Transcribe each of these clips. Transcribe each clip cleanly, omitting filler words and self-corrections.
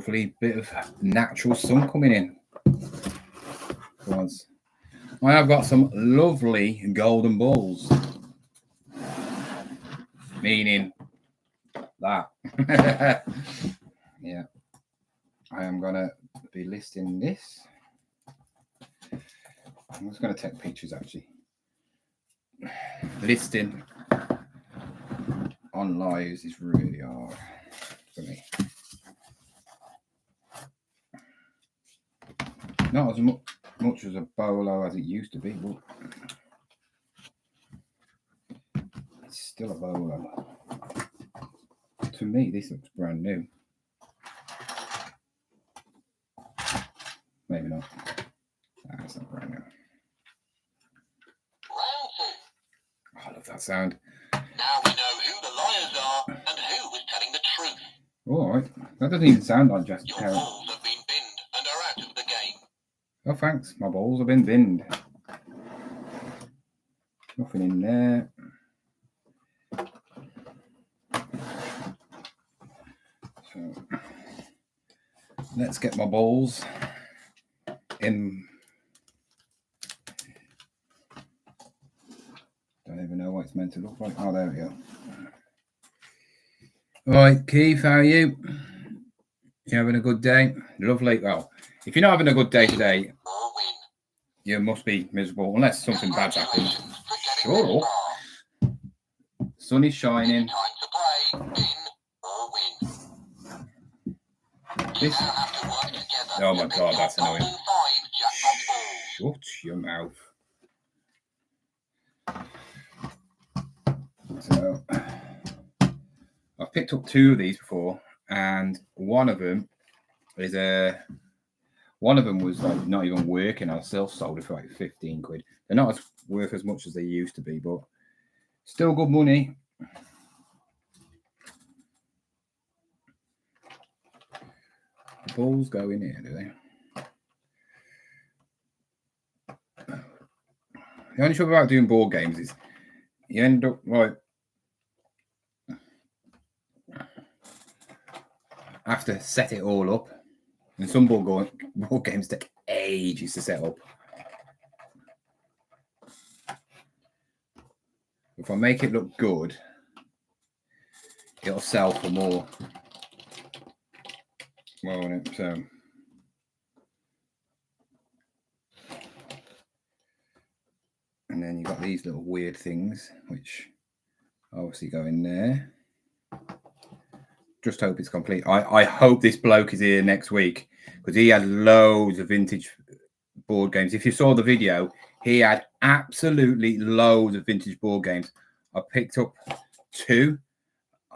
lovely bit of natural sun coming in. Because I have got some lovely golden balls. Meaning that. Yeah. I am going to be listing this. I'm just going to take pictures actually. Listing on lives is really hard for me. Not as much as a bolo as it used to be, but it's still a bolo. To me, this looks brand new. Maybe not. That's not brand new. I love that sound. Now we know who the liars are and who was telling the truth. All right. That doesn't even sound like just Your balls have been binned and are out of the game. Oh, thanks. My balls have been binned. Nothing in there. So let's get my balls in. Don't even know what it's meant to look like. Oh, there we go. All right, Keith, how are you? You having a good day? Lovely. Well, if you're not having a good day today, you must be miserable unless something bad's happened. Sure. Sun is shining. This. Oh my God, that's annoying. Shut your mouth. So, I've picked up 2 of these before, and one of them was like not even working. I self-sold it for like 15 quid. They're not worth as much as they used to be, but still good money. The balls go in here, do they? The only trouble about doing board games is you end up like have to set it all up, and some board games take ages to set up. If I make it look good, it'll sell for more. Well, on it, so and then you've got these little weird things which obviously go in there. Just hope it's complete. I hope this bloke is here next week because he had loads of vintage board games. If you saw the video, he had absolutely loads of vintage board games. I picked up 2,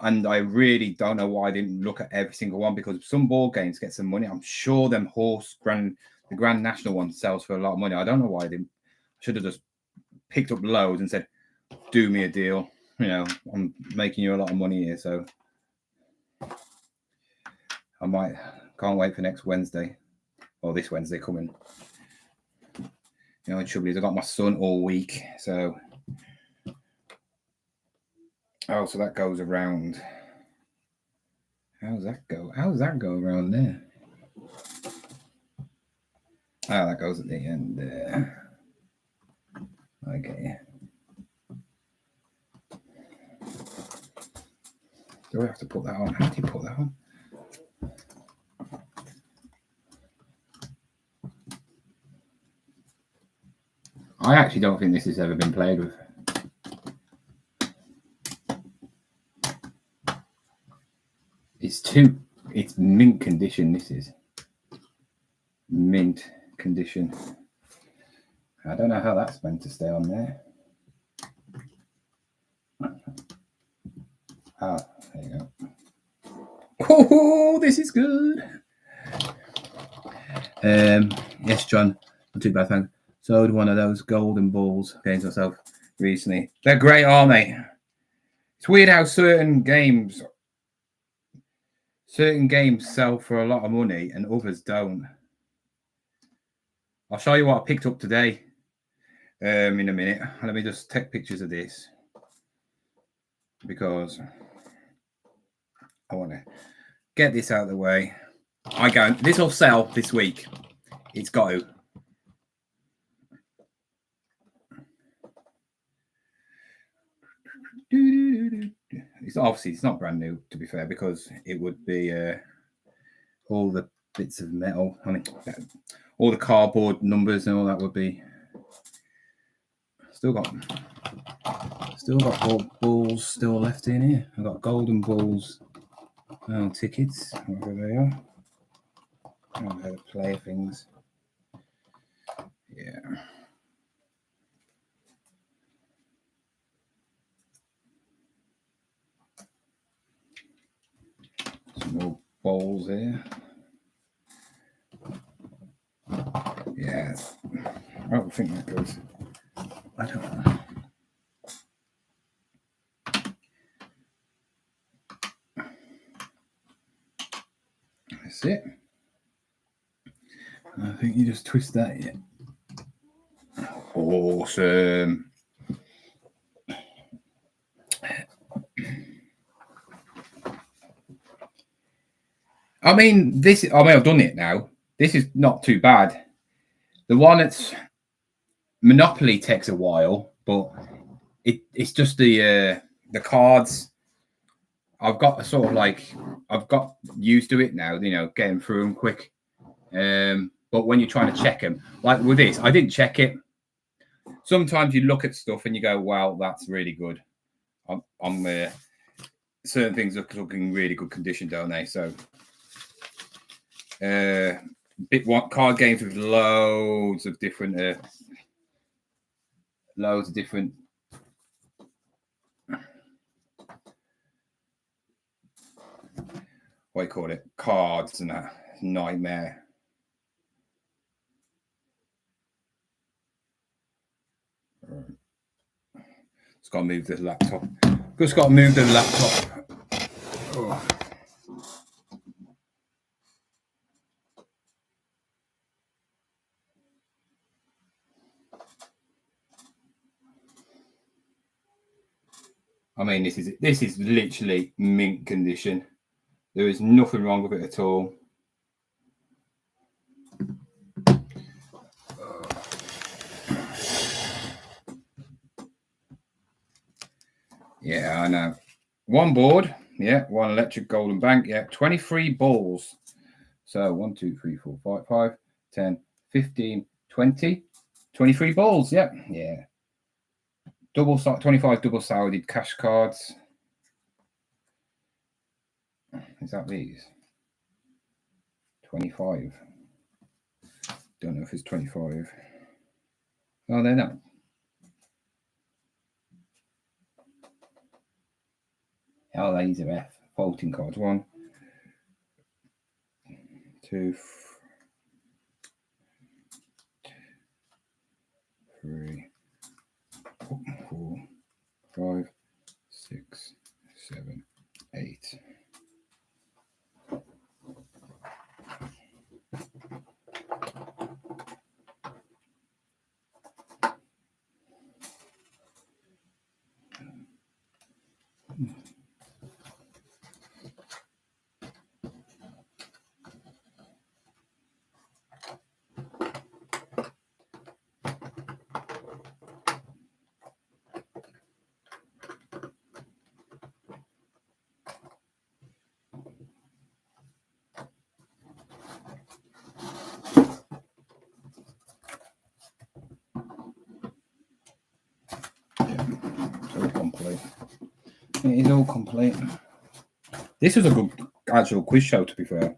and I really don't know why I didn't look at every single one, because some board games get some money. I'm sure them the Grand National one sells for a lot of money. I don't know why I didn't. I should have just picked up loads and said, do me a deal. You know, I'm making you a lot of money here, so I can't wait for next Wednesday, or this Wednesday coming. You know, the trouble is I got my son all week, so so that goes around. How does that go? How does that go around there? Oh, that goes at the end there. Okay. Do I have to put that on? How do you put that on? I actually don't think this has ever been played with. It's mint condition, this is. Mint condition. I don't know how that's meant to stay on there. Ah, there you go. Oh, this is good. Yes, John, not too bad, thanks. Sold one of those golden balls against myself recently. They're great, aren't they? It's weird how certain games sell for a lot of money and others don't. I'll show you what I picked up today in a minute. Let me just take pictures of this because I want to get this out of the way. I go, this will sell this week. It's got to. It's obviously it's not brand new, to be fair, because it would be all the bits of metal. I mean, all the cardboard numbers and all that would be. Still got balls still left in here. I've got golden balls, tickets, whatever they are. The player things. Yeah. Some more bowls here. Yeah. I don't think that goes. I don't know. That's it. I think you just twist that in. Awesome. I mean, I've done it now. This is not too bad. The one that's Monopoly takes a while, but it's just the cards. I've got used to it now, getting through them quick. But when you're trying to check them, like with this, I didn't check it. Sometimes you look at stuff and you go, "Wow, that's really good." On certain things look in really good condition, don't they? So, card games with loads of different, what do you call it? Cards and that nightmare. Just got to move the laptop. Just got to move the laptop. Oh. I mean, this is literally mint condition. There is nothing wrong with it at all. Yeah, I know. One board, yeah, one electric golden bank, yeah, 23 balls. So 1, 2, 3, 4, 5, 5, 10, 15, 20, 23 balls, yeah. 25 double-sided cash cards. Is that these? 25. Don't know if it's 25. Oh, they're not. Oh, these are F. Folding cards. 1, 2, 3, 4, 5, 6, 7, 8. It is all complete. This was a good actual quiz show, to be fair.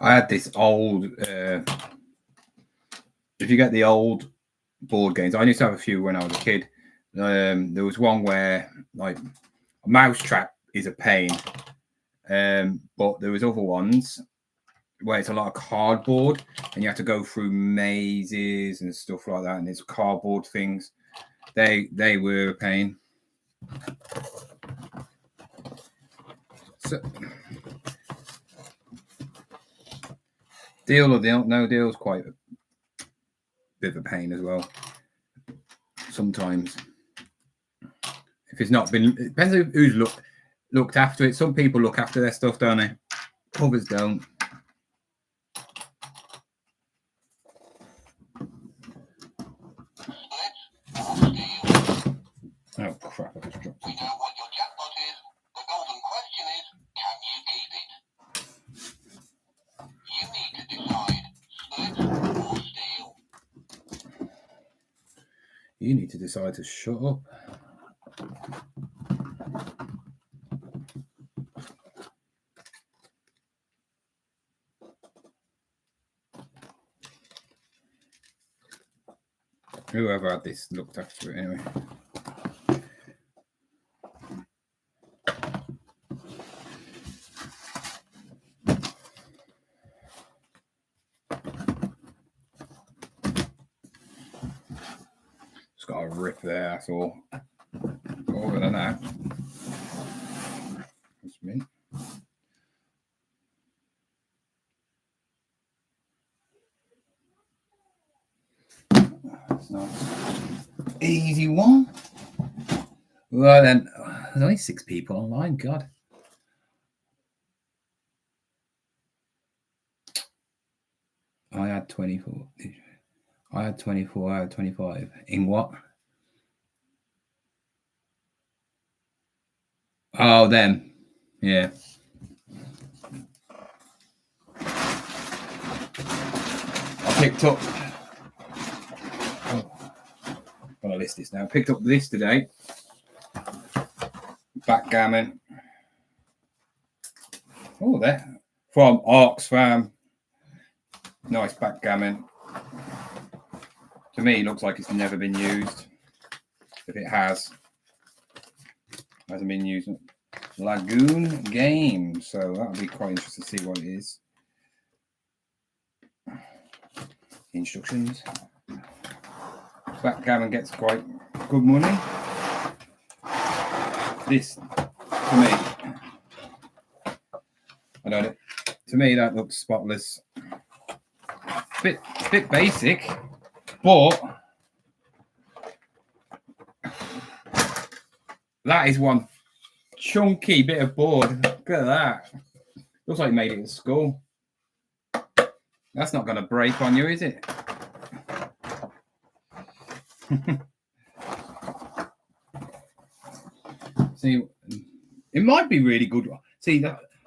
I had this old. If you get the old board games, I used to have a few when I was a kid. There was one where like a mousetrap is a pain, but there was other ones where it's a lot of cardboard and you have to go through mazes and stuff like that, and it's cardboard things. They were a pain. So, deal or no deal is quite a bit of a pain as well. Sometimes, if it's not been, it depends on who's looked after it. Some people look after their stuff, don't they? Others don't. Oh crap! I just dropped We know what your jackpot is. The golden question is, can you keep it? You need to decide, split or steal. You need to decide to shut up. Whoever had this looked after it anyway. It's got a rip there, that's all. Other than that, that's mint. That's nice. Easy one. Well then, there's only 6 people online. God. I had 24. I had 24. I had 25. In what? Oh, them. Yeah. I picked up. Oh, I'm gonna list this now. Picked up this today. Backgammon. Oh, there. From Oxfam. Nice backgammon. To me, it looks like it's never been used. If it hasn't been used. Lagoon game. So that'll be quite interesting to see what it is. Instructions. Backgammon gets quite good money. This, to me, I don't know. To me, that looks spotless. Bit basic, but that is one chunky bit of board. Look at that. Looks like you made it at school. That's not going to break on you, is it? See, it might be really good. See,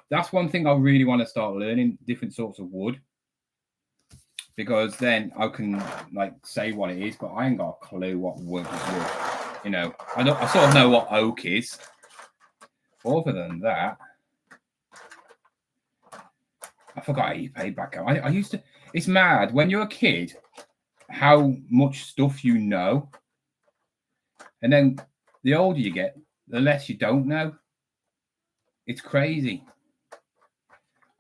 that's one thing I really want to start learning, different sorts of wood. Because then I can like say what it is, but I ain't got a clue what wood is wood. You know, I sort of know what oak is. Other than that, I forgot how you pay back. I used to. It's mad when you're a kid how much stuff you know, and then the older you get, the less you don't know. It's crazy.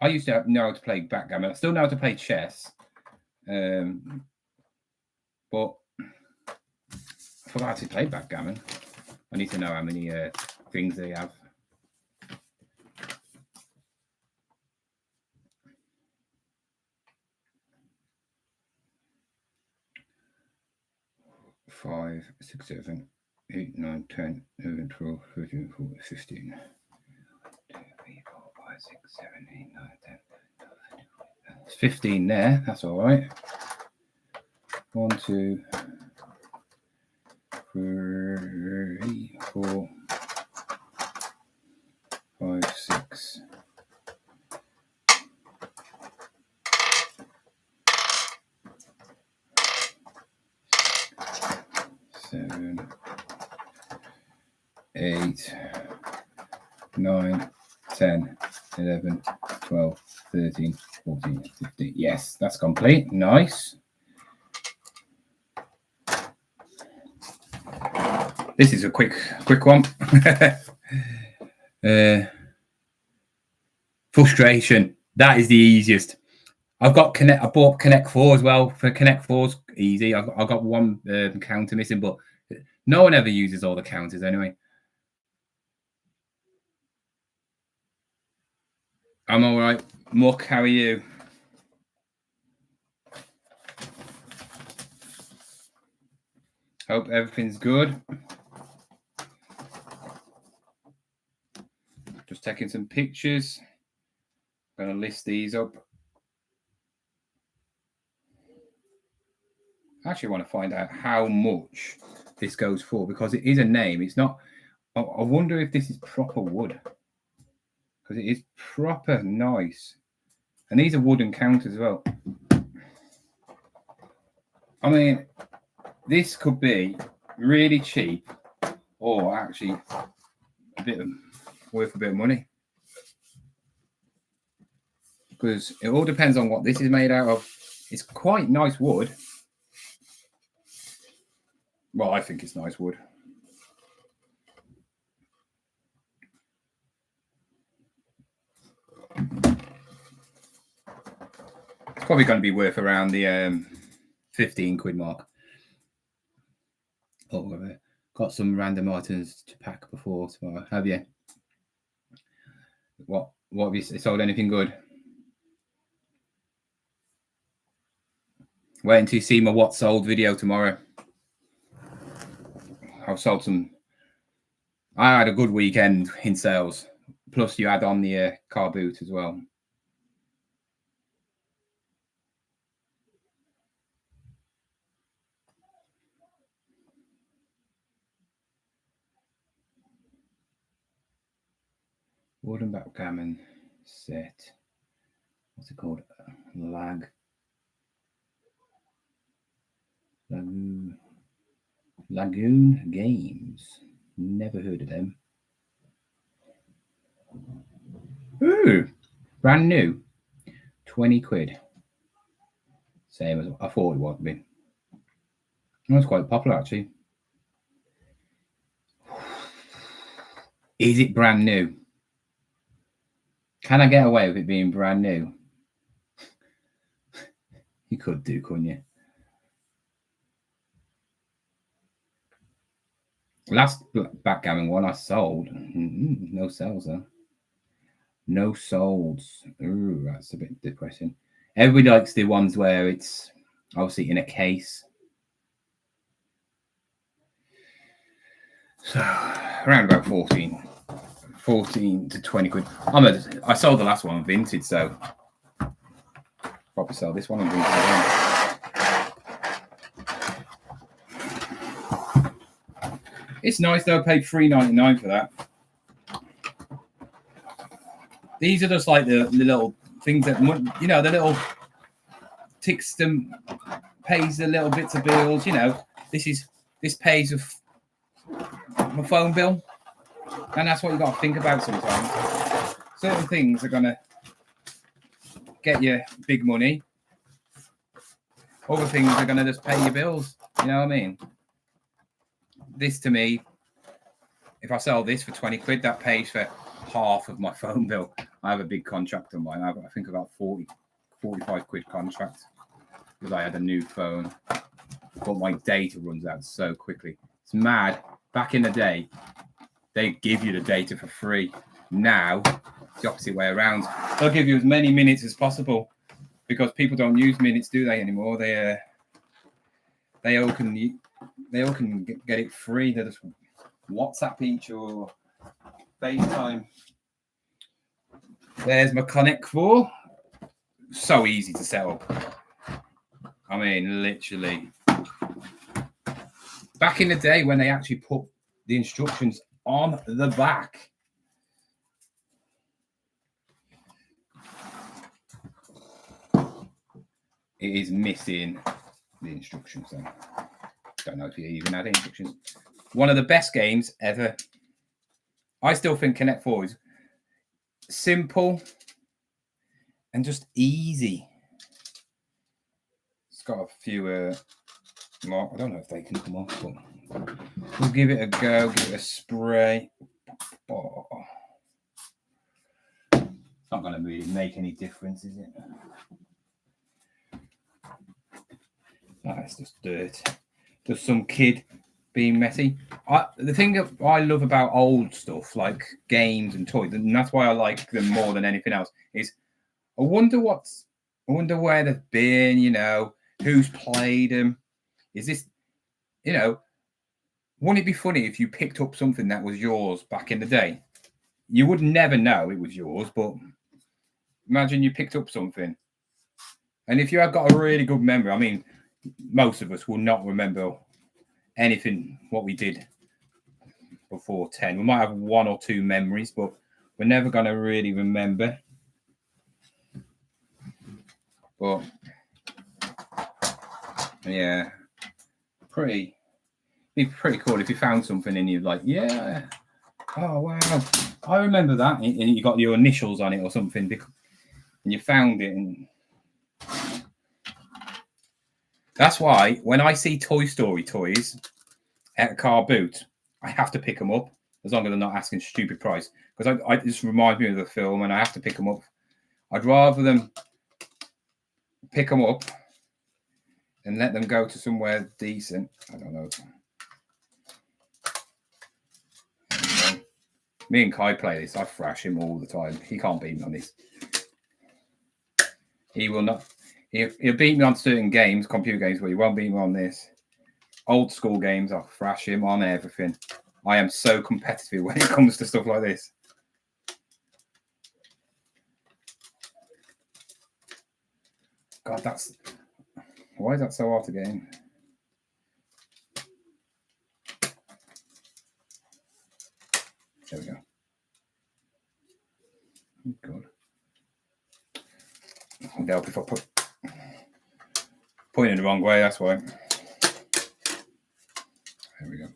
I used to know how to play backgammon. I still know how to play chess. But I forgot how to play backgammon. I need to know how many things they have. Five, 6, 7, 8, 9, 10, 11, 12, 13, 14, 15. 2, 3, 4, 5, 6, 7, 8, 9, 10. It's 15 there. That's all right. 1, 2, 3, 4, 5, 6. 7, 8, 9, 10, 11, 12, 13, 14, 15. Yes, that's complete. Nice. This is a quick one. Frustration. That is the easiest. I bought Connect 4 as well. For Connect 4's easy. I've got one counter missing, but no one ever uses all the counters anyway. I'm all right. Muck, how are you? Hope everything's good. Just taking some pictures. I'm going to list these up. I actually want to find out how much this goes for, because it is a name. It's not. I wonder if this is proper wood, because it is proper nice. And these are wooden counters as well. I mean, this could be really cheap, or actually worth a bit of money, because it all depends on what this is made out of. It's quite nice wood. Well, I think it's nice wood. It's probably going to be worth around the 15 quid mark. Oh, I've got some random items to pack before tomorrow. Have you? What have you sold? Anything good? Wait until you see my what sold video tomorrow. I've sold some. I had a good weekend in sales. Plus, you add on the carboot as well. Wooden backgammon set. What's it called? Lagoon Games. Never heard of them. Ooh, brand new. 20 quid. Same as I thought it would be. That's quite popular, actually. Is it brand new? Can I get away with it being brand new? You could do, couldn't you? Last backgammon one I sold. No sales though. No solds. Ooh, that's a bit depressing. Everybody likes the ones where it's obviously in a case. So around about 14 to 20 quid. I sold the last one vintage, so probably sell this one on vintage again. It's nice though. I paid $3.99 for that. These are just like the little things that, you know, the little ticks them, pays the little bits of bills. You know, this pays my phone bill, and that's what you got to think about sometimes. Certain things are gonna get you big money. Other things are gonna just pay your bills. You know what I mean? This to me, if I sell this for 20 quid, that pays for half of my phone bill. I have a big contract on mine. I think I got 45 quid contract because I had a new phone, but my data runs out so quickly. It's mad. Back in the day, they give you the data for free. Now it's the opposite way around. They'll give you as many minutes as possible because people don't use minutes, do they, anymore? They all can get it free. They just WhatsApp each or FaceTime. There's my Connect 4. So easy to set up. I mean, literally. Back in the day when they actually put the instructions on the back. It is missing the instructions then. Don't know if you even had instructions. One of the best games ever. I still think Connect 4 is simple and just easy. It's got a few more. I don't know if they can come off, but we'll give it a go, give it a spray. Oh. It's not going to really make any difference, is it? It's just dirt. Just some kid being messy. The thing that I love about old stuff, like games and toys, and that's why I like them more than anything else, is I wonder where they've been, you know, who's played them. Is this, you know, wouldn't it be funny if you picked up something that was yours back in the day? You would never know it was yours, but imagine you picked up something. And if you have got a really good memory, I mean, most of us will not remember anything what we did before 10. We might have one or two memories, but we're never going to really remember. But yeah, be pretty cool if you found something and you're like, yeah, oh wow, I remember that, and you got your initials on it or something, and you found it. And that's why when I see Toy Story toys at a car boot, I have to pick them up, as long as they're not asking stupid price, because I just reminds me of the film, and I have to pick them up. I'd rather them pick them up and let them go to somewhere decent. I don't know. Me and Kai play this. I thrash him all the time. He can't beat me on this. He will not. He'll beat me on certain games, computer games, but he won't beat me on this. Old school games, I'll thrash him on everything. I am so competitive when it comes to stuff like this. God, why is that so hard to get in? There we go. Oh, God. It'll help if I point it the wrong way, that's why. There we go.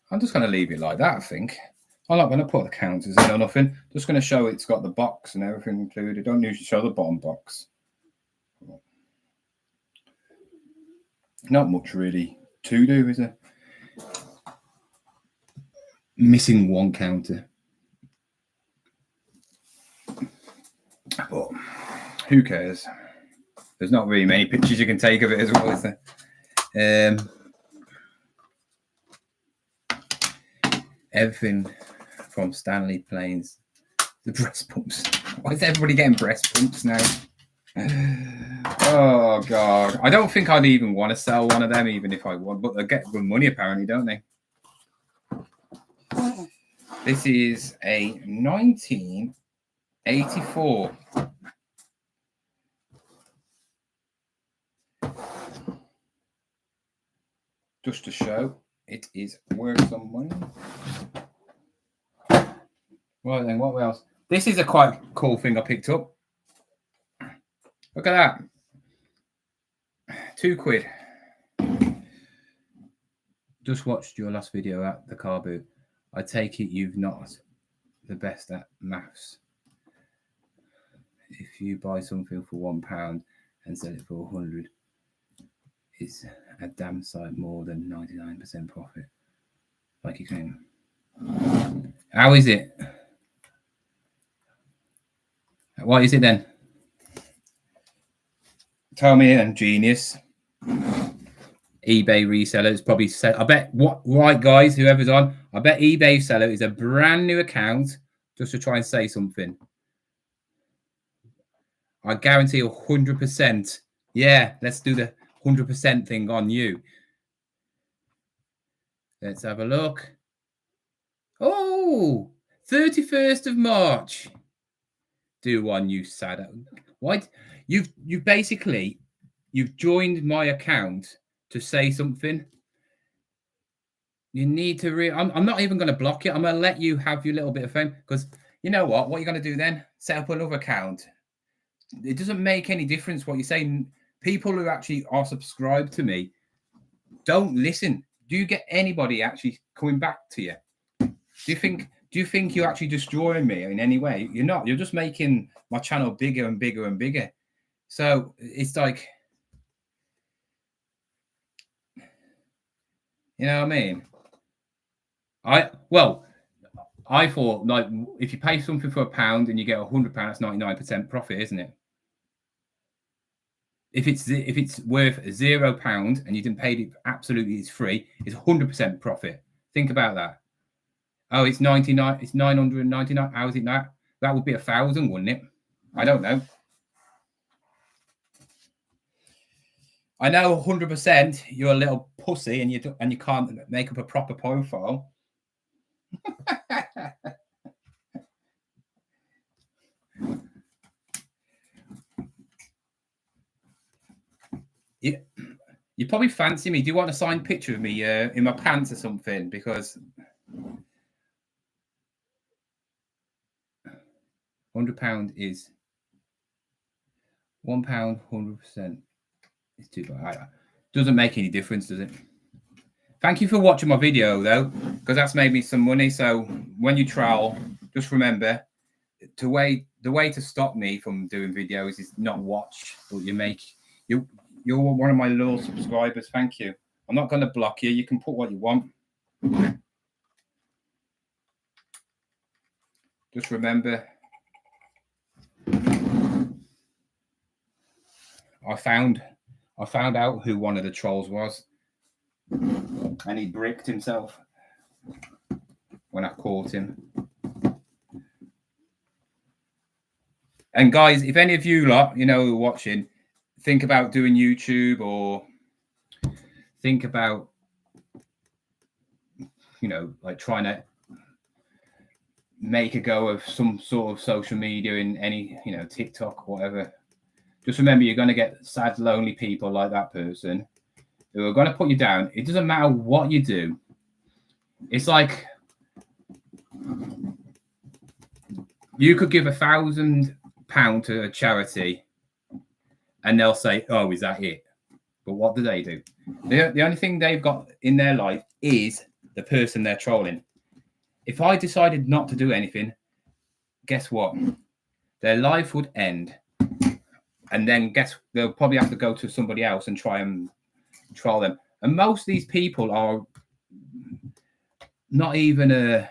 I'm just going to leave it like that, I think. I'm not going to put the counters in or nothing. Just going to show it's got the box and everything included. Don't usually show the bottom box. Not much really to do, is there? Missing one counter. But who cares? There's not really many pictures you can take of it as well, is there? Everything from Stanley Planes, the breast pumps. Why is everybody getting breast pumps now? Oh God, I don't think I'd even want to sell one of them, even if I want. But they get good money apparently, don't they? This is a 1984. Just to show it is worth some money. Right then, what else? This is a quite cool thing I picked up. Look at that. £2. Just watched your last video at the car boot. I take it you've not the best at maths. If you buy something for £1 and sell it for 100, it's a damn sight more than 99% profit. Like you can. How is it? What is it then? Tell me then, genius. eBay reseller is probably set. I bet right, guys, whoever's on, I bet eBay seller is a brand new account just to try and say something. I guarantee 100%. Yeah, let's do the 100% thing on you. Let's have a look. Oh, 31st of March. Do one, you sad. Why? You've joined my account to say something. You need to I'm not even going to block it. I'm going to let you have your little bit of fame, because you know what? What you're going to do then? Set up another account It doesn't make any difference what you're saying. People who actually are subscribed to me don't listen. Do you get anybody actually coming back to you? Do you think you're actually destroying me in any way? You're not. You're just making my channel bigger and bigger and bigger. So it's like, you know what I mean? I thought, like, if you pay something for £1 and you get £100, that's 99% profit, isn't it? If it's worth £0 and you didn't pay it absolutely, it's free, it's 100% profit. Think about that. Oh, it's 99. It's 999. How is it that? That would be 1,000, wouldn't it? I don't know. I know 100% you're a little pussy and you can't make up a proper profile. You probably fancy me. Do you want a signed picture of me in my pants or something? Because £100 is £1, 100%. It's too bad. Doesn't make any difference, does it? Thank you for watching my video, though, because that's made me some money. So when you trowel, just remember the way to stop me from doing videos is not watch, but you're one of my loyal subscribers. Thank you. I'm not going to block you. You can put what you want. Just remember, I found out who one of the trolls was, and he bricked himself when I caught him. And guys, if any of you lot, who are watching, think about doing YouTube or think about, like trying to make a go of some sort of social media in any, TikTok, whatever. Just remember, you're going to get sad, lonely people like that person who are going to put you down. It doesn't matter what you do. It's like you could give £1,000 to a charity and they'll say, oh, is that it? But what do? The only thing they've got in their life is the person they're trolling. If I decided not to do anything, guess what? Their life would end. And then they'll probably have to go to somebody else and try and troll them. And most of these people are not even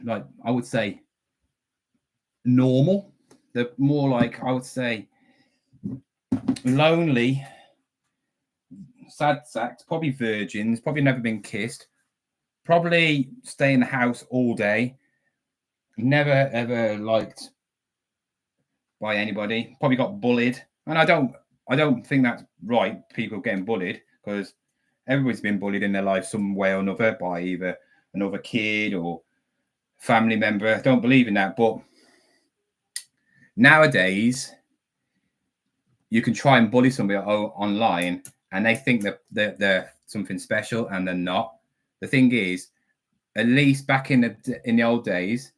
like, I would say, normal. They're more like, I would say, lonely, sad sacks, probably virgins, probably never been kissed, probably stay in the house all day, never ever liked by anybody, probably got bullied. And I don't think that's right, people getting bullied, because everybody's been bullied in their life some way or another by either another kid or family member. I don't believe in that. But nowadays, you can try and bully somebody online and they think that they're something special and they're not. The thing is, at least back in the old days,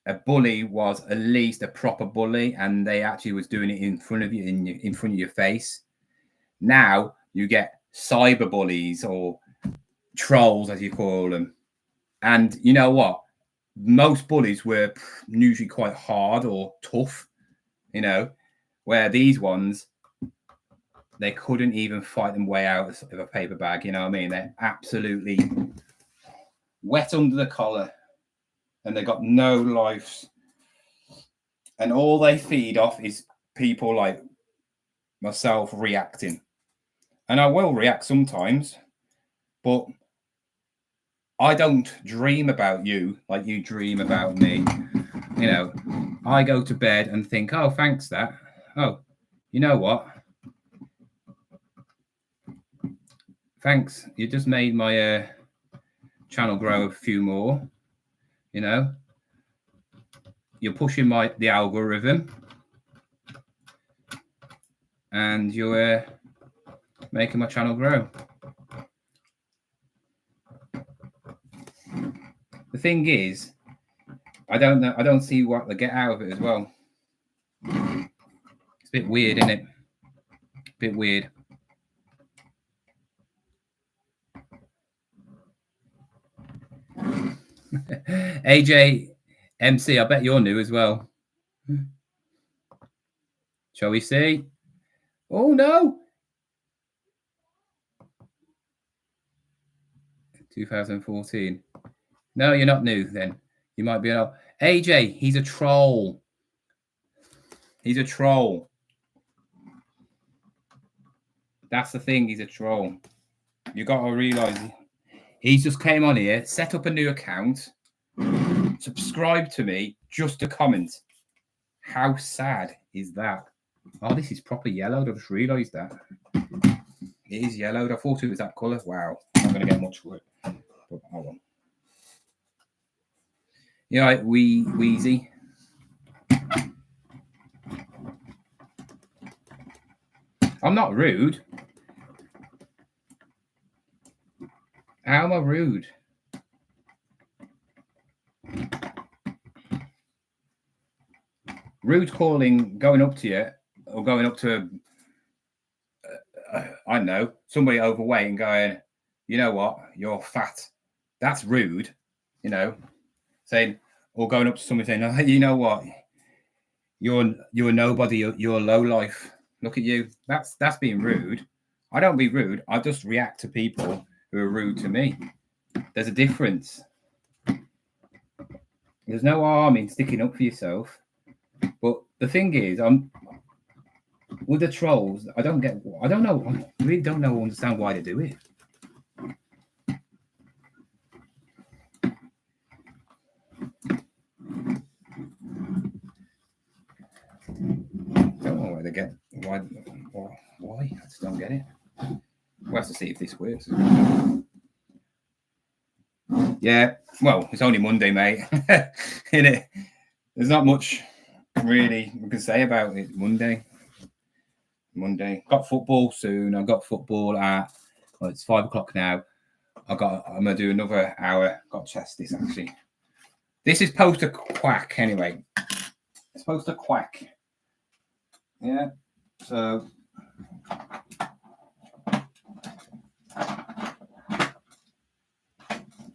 a bully was at least a proper bully, and they actually was doing it in front of you, in front of your face. Now you get cyber bullies or trolls, as you call them. And you know what? Most bullies were usually quite hard or tough, where these ones, they couldn't even fight them way out of a paper bag. You know what I mean? They're absolutely wet under the collar and they got no lives. And all they feed off is people like myself reacting. And I will react sometimes, but I don't dream about you like you dream about me. I go to bed and think, oh, thanks that. Oh, you know what? Thanks. You just made my channel grow a few more. You're pushing the algorithm, and you're making my channel grow. The thing is, I don't know. I don't see what they get out of it as well. It's a bit weird, isn't it? A bit weird. AJ MC, I bet you're new as well. Shall we see? Oh no! 2014. No, you're not new then. You might be an AJ, he's a troll. He's a troll. That's the thing, he's a troll. You got to realise he just came on here, set up a new account, subscribe to me just to comment. How sad is that? Oh, this is proper yellowed. I just realised that. It is yellowed. I thought it was that colour. Wow. I'm not going to get much for it. But hold on. You right, Wheezy? I'm not rude. How am I rude? Rude calling, going up to you, or going up to, I don't know, somebody overweight and going, you know what, you're fat. That's rude, you know, saying, or going up to somebody saying, oh, you know what, you're nobody, you're low life. Look at you. That's being rude. I don't be rude. I just react to people who are rude to me. There's a difference. There's no harm in sticking up for yourself. But the thing is, with the trolls, I don't know. I really don't know, understand why they do it. I don't know why they get why. I just don't get it. We'll have to see if this works. Yeah, well, it's only Monday, mate. Innit? There's not much really we can say about it. Monday. Got football soon. I've got football at it's 5 o'clock now. I'm gonna do another hour. Got to test this actually. This is supposed to quack anyway. It's supposed to quack. Yeah. So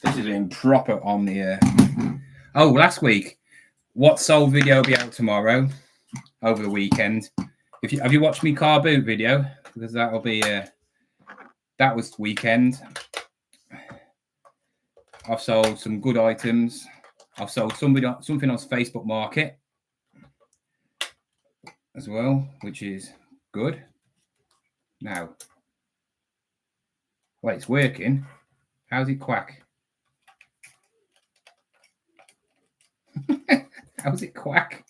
this is improper on the oh, last week. What sold video will be out tomorrow over the weekend. Have you watched me carboot video? Because that'll be that was weekend. I've sold some good items. I've sold something on Facebook Market as well, which is good. Now, wait, it's working. How's it quack? How's it quack?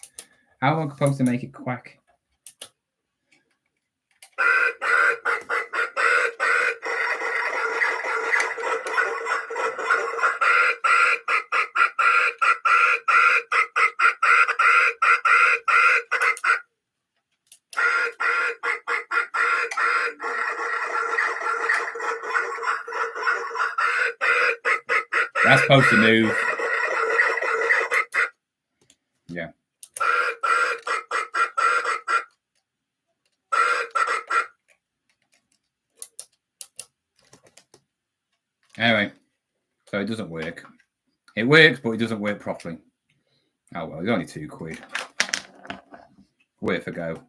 How am I supposed to make it quack? That's supposed to move. Yeah. Anyway, so it doesn't work. It works, but it doesn't work properly. Oh well, it's only £2. Worth a go.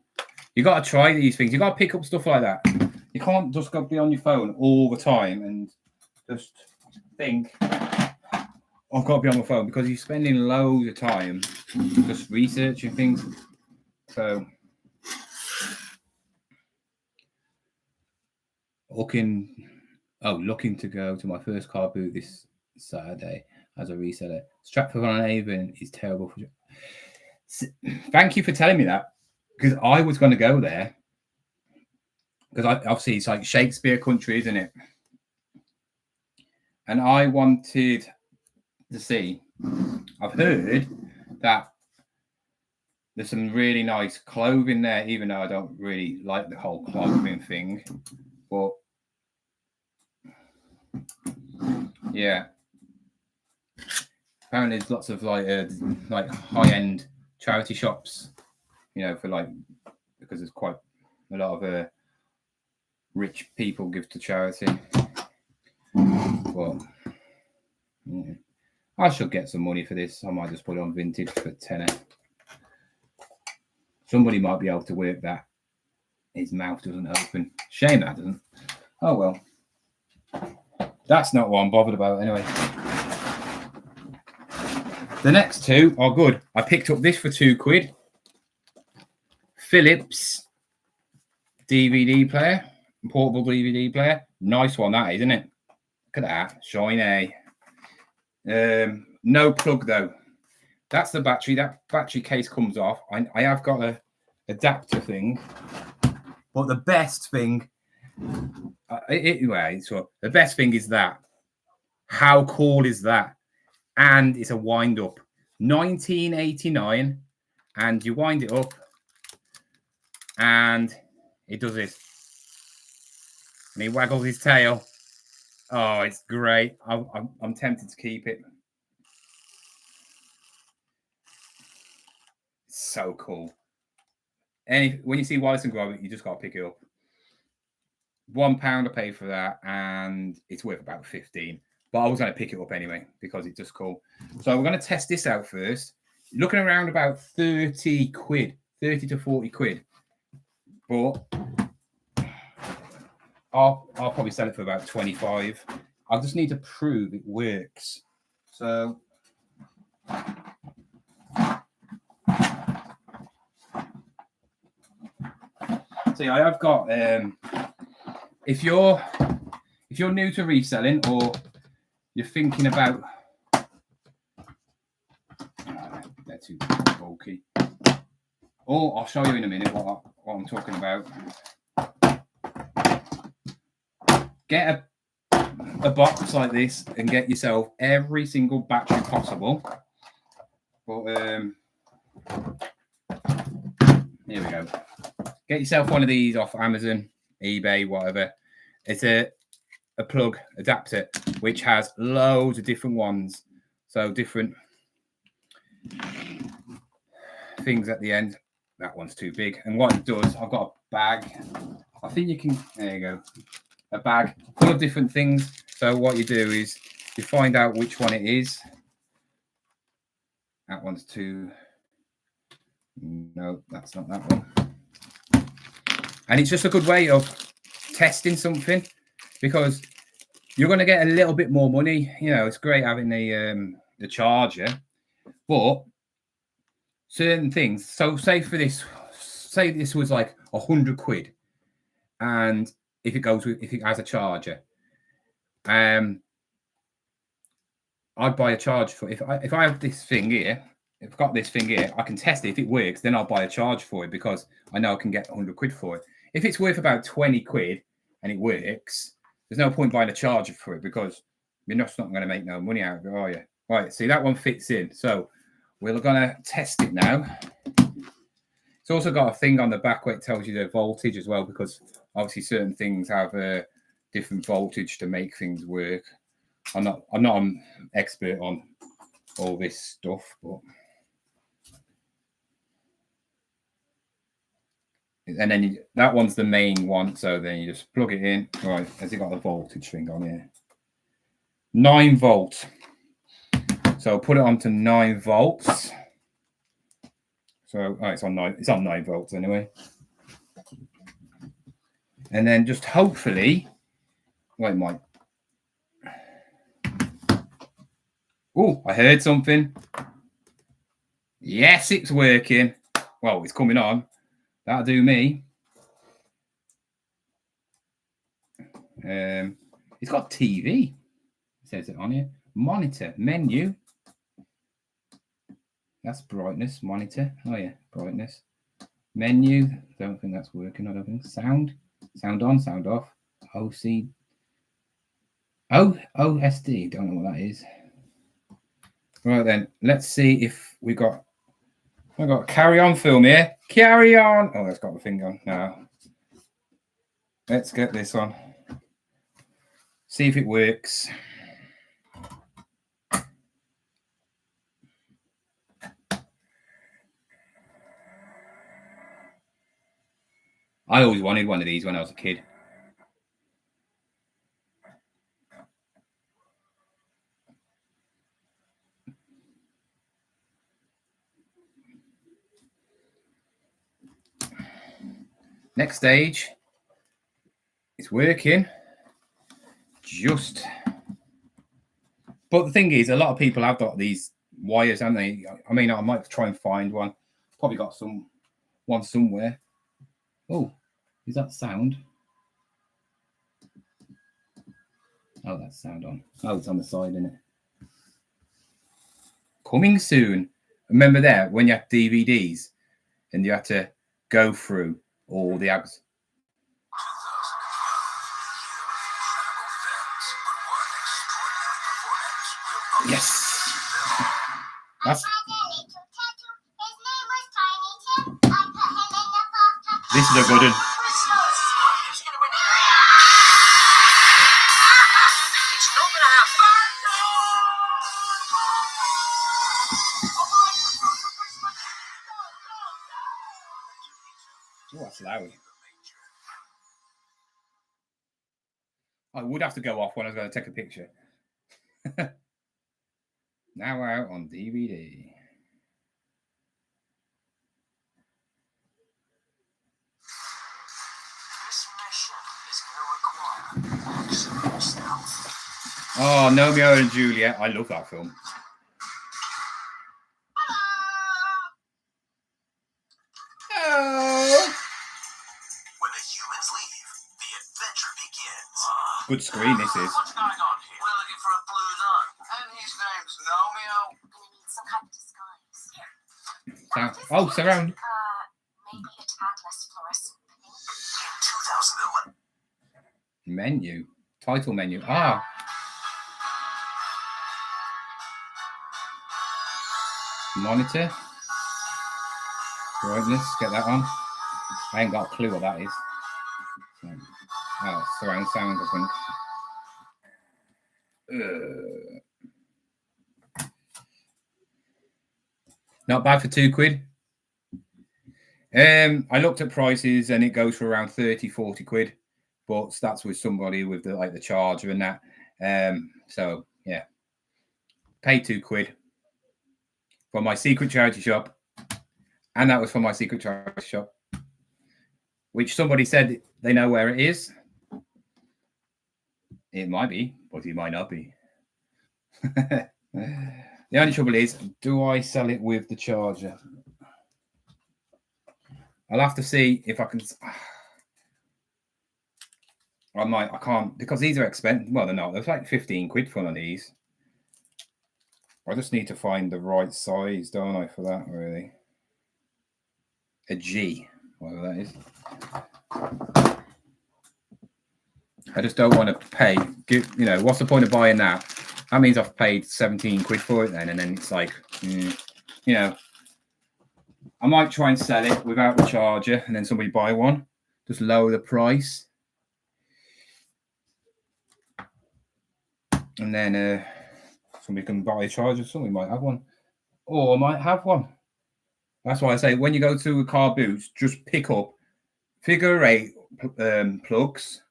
You got to try these things. You got to pick up stuff like that. You can't just go be on your phone all the time and just think, I've got to be on my phone, because you're spending loads of time just researching things. So looking to go to my first car boot this Saturday as a reseller. Stratford-on-Avon is terrible for. Thank you for telling me that, because I was going to go there, because obviously it's like Shakespeare country, isn't it? And I wanted to see. I've heard that there's some really nice clothing there, even though I don't really like the whole clothing thing. But yeah, Apparently, there's lots of like high-end charity shops, for because there's quite a lot of rich people give to charity. But yeah. I should get some money for this. I might just put it on vintage for tenner. Somebody might be able to work that. His mouth doesn't open. Shame that doesn't. Oh well. That's not what I'm bothered about anyway. The next two are good. I picked up this for £2. Philips DVD player, portable DVD player. Nice one that is, isn't it? Look at that, shiny. No plug though. That's the battery. That battery case comes off. I have got a adapter thing, but the best thing, the best thing is that. How cool is that? And it's a wind up, 1989, and you wind it up, and it does this, and he waggles his tail. Oh, it's great. I'm tempted to keep it. It's so cool. And when you see Wallace and Gromit, you just got to pick it up. £1 I paid for that, and it's worth about 15. But I was going to pick it up anyway because it's just cool. So we're going to test this out first. Looking around about 30 quid, 30 to 40 quid. But I'll probably sell it for about 25. I just need to prove it works. So see, I have got if you're new to reselling or you're thinking about they're too bulky. Or I'll show you in a minute what I'm talking about. Get a box like this and get yourself every single battery possible. But here we go. Get yourself one of these off Amazon, eBay, whatever. It's a plug adapter which has loads of different ones, so different things at the end. That one's too big. And what it does, I've got a bag. I think you can. There you go. A bag full of different things. So what you do is you find out which one it is. That one's too. No, that's not that one. And it's just a good way of testing something because you're going to get a little bit more money. It's great having the charger, but certain things. So say this was like 100 quid, and if it has a charger, I'd buy a charge for if I have this thing here. If I've got this thing here, I can test it. If it works, then I'll buy a charge for it because I know I can get 100 quid for it. If it's worth about 20 quid and it works, there's no point buying a charger for it because you're just not going to make no money out of it, are you? Right, see, that one fits in. So we're going to test it now. It's also got a thing on the back where it tells you the voltage as well because obviously certain things have a different voltage to make things work. I'm not an expert on all this stuff, but... And then that one's the main one. So then you just plug it in. Right, has it got the voltage thing on here? 9 volts. So put it on to 9 volts. So it's on 9 volts anyway. And then just hopefully, wait, Mike. Oh, I heard something. Yes, it's working. Well, it's coming on. That'll do me. It's got TV. It says it on here. Monitor, menu. That's brightness, monitor. Oh yeah, brightness. Menu. Don't think that's working. I don't think. Sound on, sound off. OC. OSD. Don't know what that is. Right then, let's see if we got. I've got carry on film here. Carry on. Oh, that's got the thing on now. Let's get this on. See if it works. I always wanted one of these when I was a kid. Next stage. It's working. But the thing is, a lot of people have got these wires, haven't they? I mean, I might try and find one. Probably got one somewhere. Oh, is that sound? Oh, that's sound on. Oh, it's on the side, isn't it? Coming soon. Remember there when you had DVDs and you had to go through all the abs. Yes. This is a good one. Oh, that's loud. I would have to go off when I was going to take a picture. Now out on DVD. This mission is going to require maximum stealth. Oh, Romeo and Juliet. I love that film. Oh. When the humans leave, the adventure begins. Good screen this is. What's going on here? We're looking for a blue gnome, and his name's Romeo. I'm gonna need some kind of disguise. Oh, surround. Maybe a tad less fluorescent pink. In 2011. Menu. Title menu. Ah. Monitor. Brightness. Get that on. I ain't got a clue what that is. Oh, surround sound, I think. Not bad for £2. I looked at prices and it goes for around 30-40 quid, but that's with somebody with the charger and that. So yeah, paid £2 for my secret charity shop, and that was for my secret charity shop, which somebody said they know where it is. It might be, but it might not be. The only trouble is, do I sell it with the charger? I'll have to see if I can. I can't, because these are expensive. Well, they're not. There's like 15 quid for one of these. I just need to find the right size, don't I, for that, really? A G, whatever that is. I just don't want to pay. What's the point of buying that? That means I've paid 17 quid for it then, and then it's like, I might try and sell it without the charger, and then somebody buy one, just lower the price, and then somebody can buy a charger. Somebody might have one, or might have one. That's why I say when you go to a carboot, just pick up figure 8 plugs.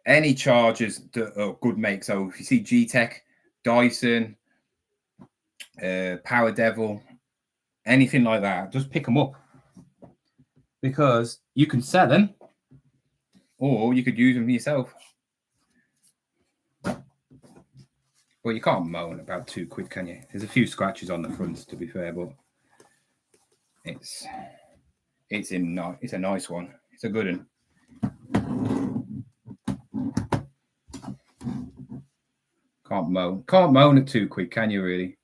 Any chargers that are good make. So if you see G-Tech, Dyson, Power Devil, anything like that, just pick them up, because you can sell them or you could use them yourself. Well, you can't moan about £2, can you? There's a few scratches on the front, to be fair, but it's a nice one. It's a good one. Can't moan at £2, can you really?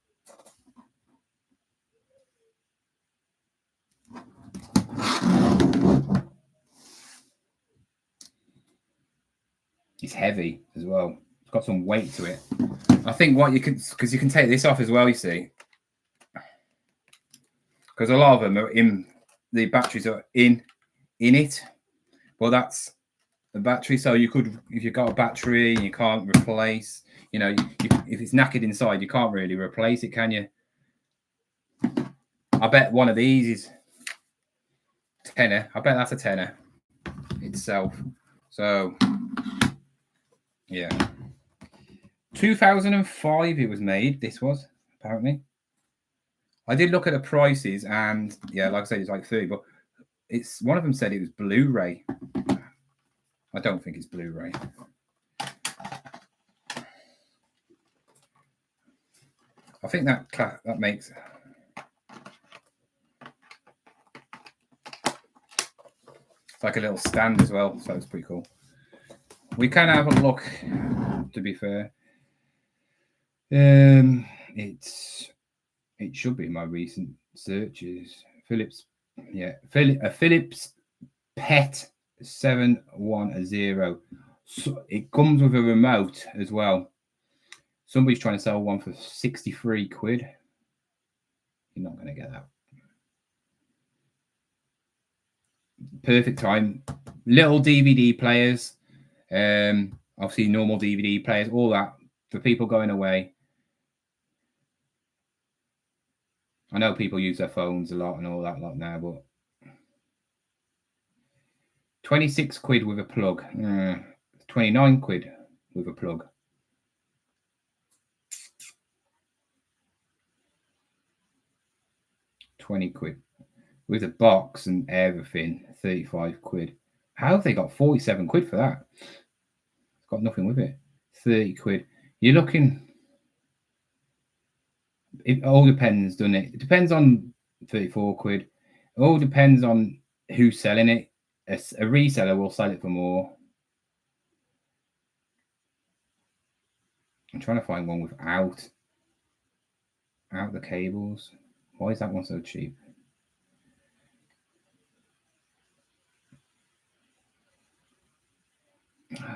It's heavy as well. It's got some weight to it. I think what you can, because you can take this off as well, you see. Because a lot of them are in, the batteries are in it. Well, that's the battery. So you could, if you've got a battery and you can't replace, if it's knackered inside, you can't really replace it, can you? I bet one of these is tenner. I bet that's a tenner itself. So yeah, 2005 it was made. This was apparently. I did look at the prices, and yeah, like I said, it's like 30, but it's one of them said it was Blu-ray. I don't think it's Blu-ray. I think that makes. It's like a little stand as well, so it's pretty cool. We can have a look. To be fair, it should be in my recent searches. Philips, yeah, Philips Pet 710. So it comes with a remote as well. Somebody's trying to sell one for 63 quid. You're not going to get that. Perfect time. Little DVD players. Obviously normal DVD players, all that for people going away. I know people use their phones a lot and all that lot now, but 26 quid with a plug. 29 quid with a plug. £20 with a box and everything. 35 quid. How have they got 47 quid for that? It's got nothing with it. 30 quid. You're looking. It all depends, doesn't it? It depends on 34 quid. It all depends on who's selling it. A reseller will sell it for more. I'm trying to find one without the cables. Why is that one so cheap?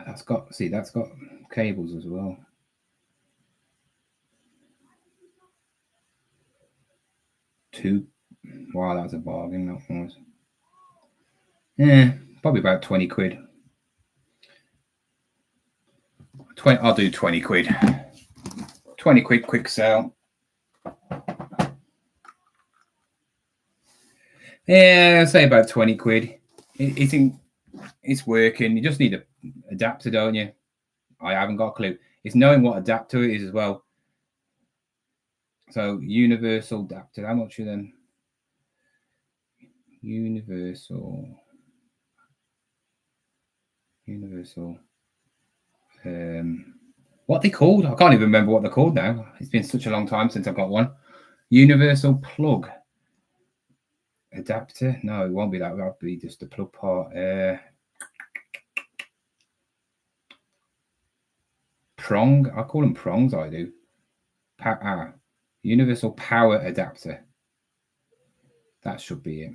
That's got cables as well. Wow, that's a bargain. That was. Yeah, probably about 20 quid. I'll do 20 quid. 20 quid quick sale. Yeah, I'll say about 20 quid. It's working. You just need an adapter, don't you? I haven't got a clue. It's knowing what adapter it is as well. So universal adapter. How much are then? Universal. What they called? I can't even remember what they're called now. It's been such a long time since I've got one. Universal plug adapter. No, it won't be that. That'll be just the plug part. Prong. I call them prongs. I do. Universal power adapter. That should be it.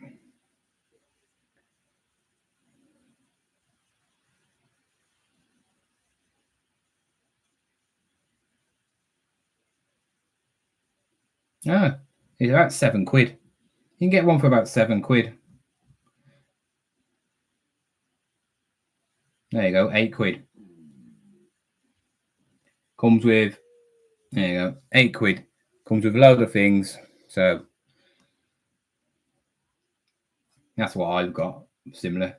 It's about 7 quid. You can get one for about 7 quid. There you go, 8 quid. Comes with, there you go, 8 quid. Comes with a load of things. So that's what I've got, similar.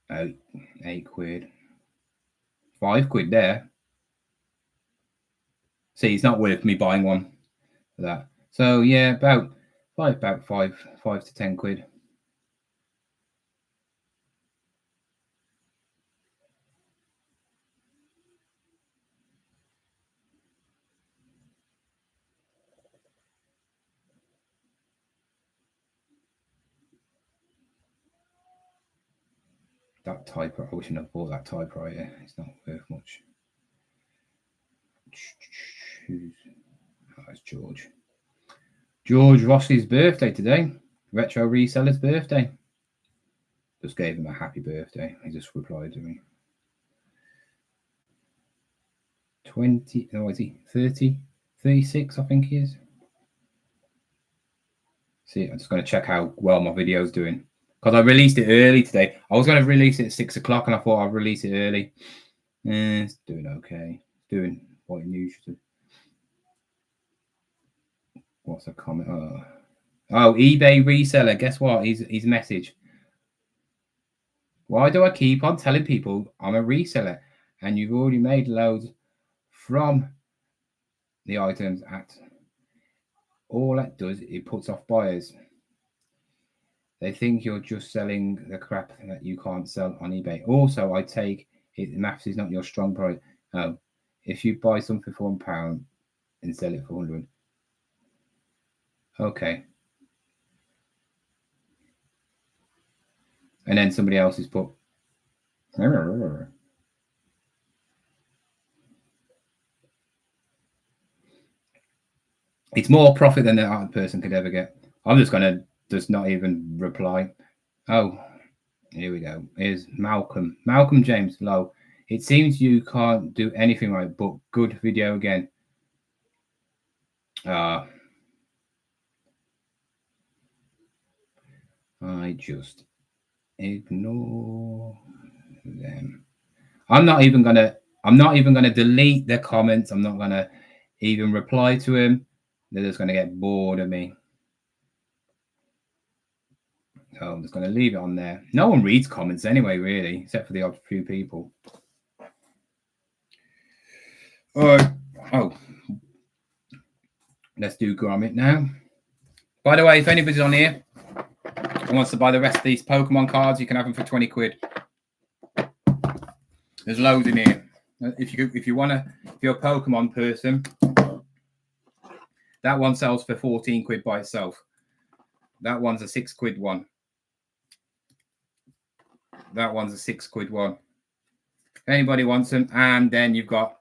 Oh, 8 quid. 5 quid there. See, it's not worth me buying one for that. So yeah, about 5 to 10 quid. That typewriter, I wish I'd have bought that typewriter. It's not worth much. That's George. George Rossi's birthday today. Retro Reseller's birthday. Just gave him a happy birthday. He just replied to me. 20, no, is he 30, 36, I think he is. See, I'm just going to check how well my video's doing. Because I released it early today. I was going to release it at 6 o'clock and I thought I'd release it early. It's doing okay. It's doing what it usually do. What's a comment? Oh, eBay reseller. Guess what? His message. Why do I keep on telling people I'm a reseller and you've already made loads from the items at all that does, it puts off buyers. They think you're just selling the crap that you can't sell on eBay. Also, I take it maths is not your strong point. Oh, if you buy something for £1 and sell it for 100. Okay. And then somebody else has put it's more profit than the other person could ever get. I'm just gonna just not even reply. Oh, here we go. Here's Malcolm. Malcolm James Low. It seems you can't do anything right, but good video again. I just ignore them. I'm not even gonna delete their comments. I'm not gonna even reply to him. They're just gonna get bored of me. So I'm just gonna leave it on there. No one reads comments anyway, really, except for the odd few people. Oh, let's do Gromit now. By the way, if anybody's on here and wants to buy the rest of these Pokemon cards, you can have them for 20 quid. There's loads in here. If you're a Pokemon person, that one sells for 14 quid by itself. That one's a 6 quid one. That one's a 6 quid one. If anybody wants them, and then you've got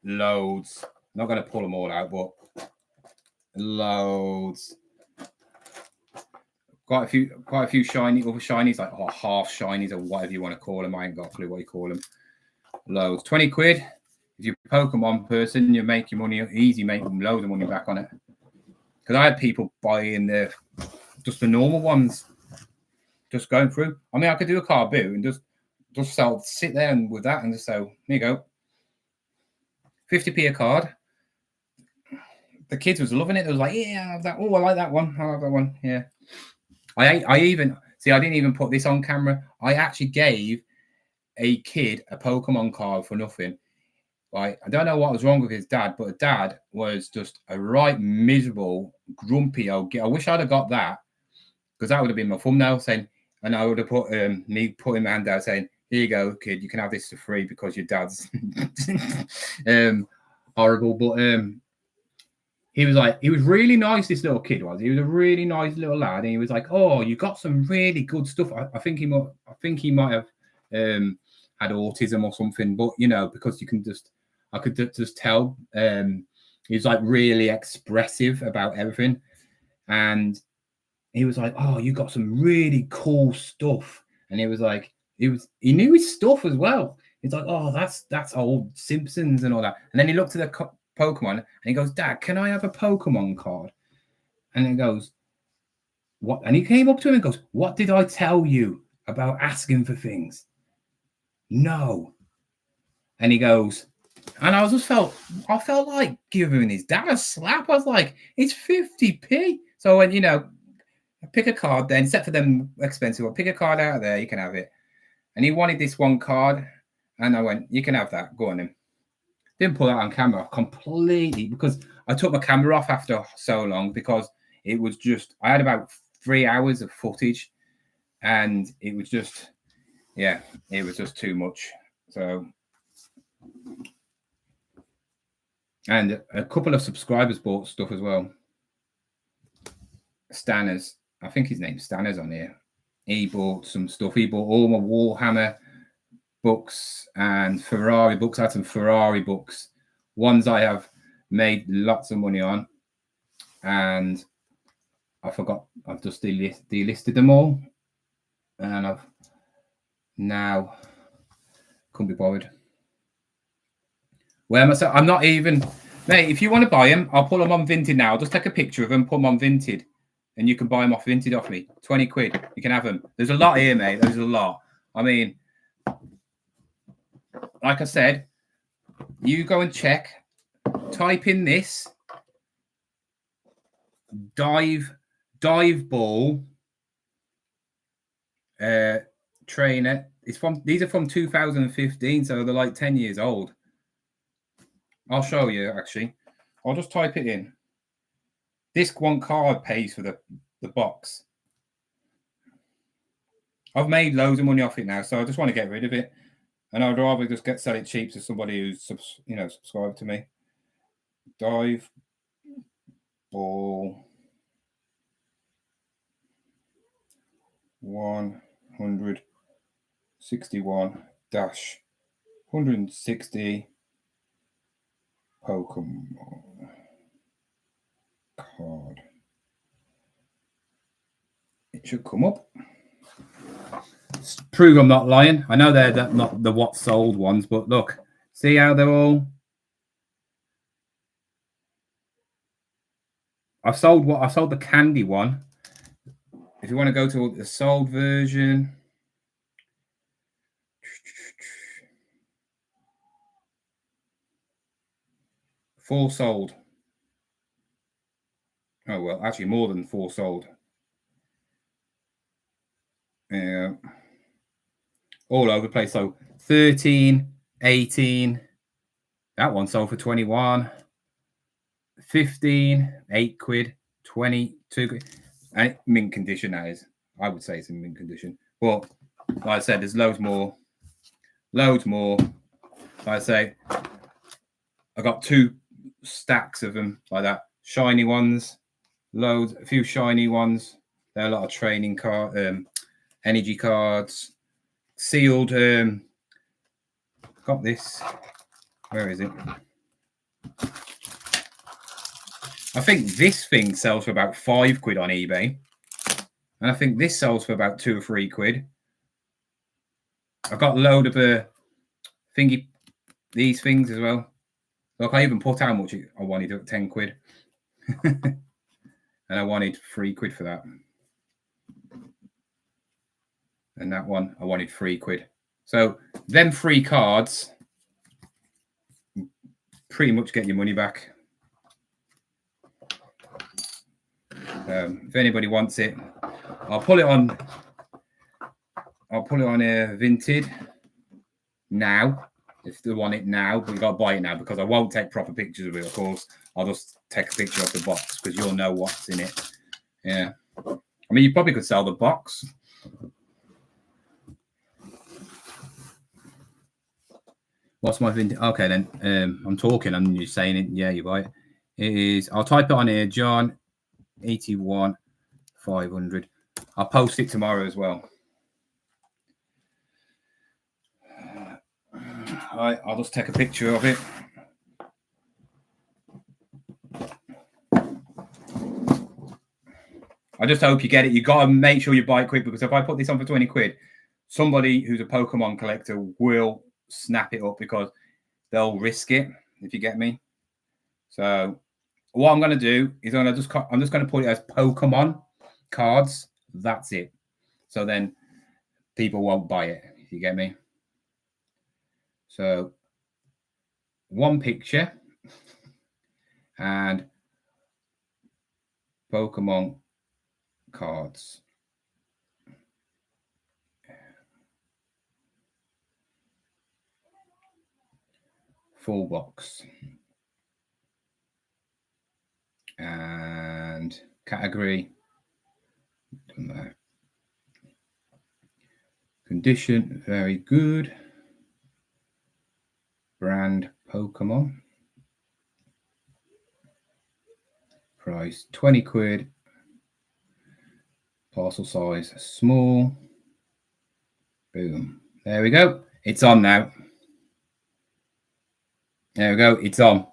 loads. I'm not going to pull them all out, but loads. Quite a few other shinies, like half shinies or whatever you want to call them. I ain't got a clue what you call them. Loads. 20 quid. If you're a Pokemon person, you make your money easy, make loads of money back on it. Because I had people buying just the normal ones, just going through. I mean, I could do a carboot and just sit there and with that and just say, here you go. 50p a card. The kids was loving it. They was like, yeah, I have that. Oh, I like that one. I like that one. Yeah. I didn't even put this on camera. I actually gave a kid a Pokemon card for nothing. Right, I don't know what was wrong with his dad, but his dad was just a right miserable, grumpy old kid. I wish I'd have got that, because that would have been my thumbnail saying, and I would have put me putting my hand out saying, here you go, kid, you can have this for free because your dad's horrible. But he was really nice, this little kid was. He was a really nice little lad, and he was like, oh, you got some really good stuff. I think he might have had autism or something, but because I could just tell he's like really expressive about everything. And he was like, oh, you got some really cool stuff. And he was like, he knew his stuff as well. He's like, oh, that's old Simpsons and all that. And then he looked at the Pokemon and he goes, Dad, can I have a Pokemon card? And he goes, what? And he came up to him and goes, what did I tell you about asking for things? No. And he goes, and I felt like giving his dad a slap. I was like, it's 50p. So when pick a card then, except for them expensive one, pick a card out of there, you can have it. And he wanted this one card, and I went, you can have that. Go on then. Didn't pull that on camera completely, because I took my camera off after so long, because it was just, I had about 3 hours of footage, and it was just, it was just too much. So, and a couple of subscribers bought stuff as well. Stanners, I think his name's Stanners on here. He bought some stuff. He bought all my Warhammer books and Ferrari books. I had some Ferrari books, ones I have made lots of money on, and I forgot. I've just delisted them all, and I've now couldn't be bothered. Where am I? I'm not even, mate. If you want to buy them, I'll put them on Vinted now. I'll just take a picture of them, put them on Vinted, and you can buy them off Vinted off me. 20 quid. You can have them. There's a lot here, mate. There's a lot. I mean, like I said, you go and check. Type in this. dive ball trainer. These are from 2015, so they're like 10 years old. I'll show you actually. I'll just type it in. This one card pays for the box. I've made loads of money off it now, so I just want to get rid of it. And I'd rather just sell it cheap to somebody who's subscribed to me. Dive ball 161-160 Pokemon card. It should come up. Prove I'm not lying. I know they're not the what sold ones, but look, see how they're all. I sold the candy one. If you want to go to the sold version, four sold. Oh well, actually more than four sold. Yeah. All over the place. So 13, 18. That one sold for 21. 15, 8 quid, 20, 2 quid. And mint condition, that is. I would say it's in mint condition. But like I said, there's loads more. Loads more. Like I say, I got 2 stacks of them like that. Shiny ones. Loads, a few shiny ones. There are a lot of training card, energy cards. Sealed. Got this. Where is it? I think this thing sells for about 5 quid on eBay. And I think this sells for about 2 or 3 quid. I've got a load of these things as well. Look, I even put how much I wanted at 10 quid. And I wanted 3 quid for that. And that one, I wanted 3 quid. So them 3 cards pretty much get your money back. If anybody wants it, I'll put it on Vinted now. If they want it now, but you got to buy it now because I won't take proper pictures of it, of course. I'll just take a picture of the box because you'll know what's in it. Yeah. I mean, you probably could sell the box. What's my Vinted? Okay, then. I'm talking and you're saying it. Yeah, you're right. It is. I'll type it on here, John 81 500. I'll post it tomorrow as well. All right, I'll just take a picture of it. I just hope you get it. You got to make sure you buy it quick because if I put this on for 20 quid, somebody who's a Pokemon collector will snap it up because they'll risk it, if you get me. So what I'm going to do is I'm just going to put it as Pokemon cards. That's it. So then people won't buy it, if you get me. So one picture and Pokemon cards. Full box. And category. Done that. Condition, very good. Brand Pokemon. Price 20 quid. Parcel size small. Boom. There we go. It's on now. There we go. It's on.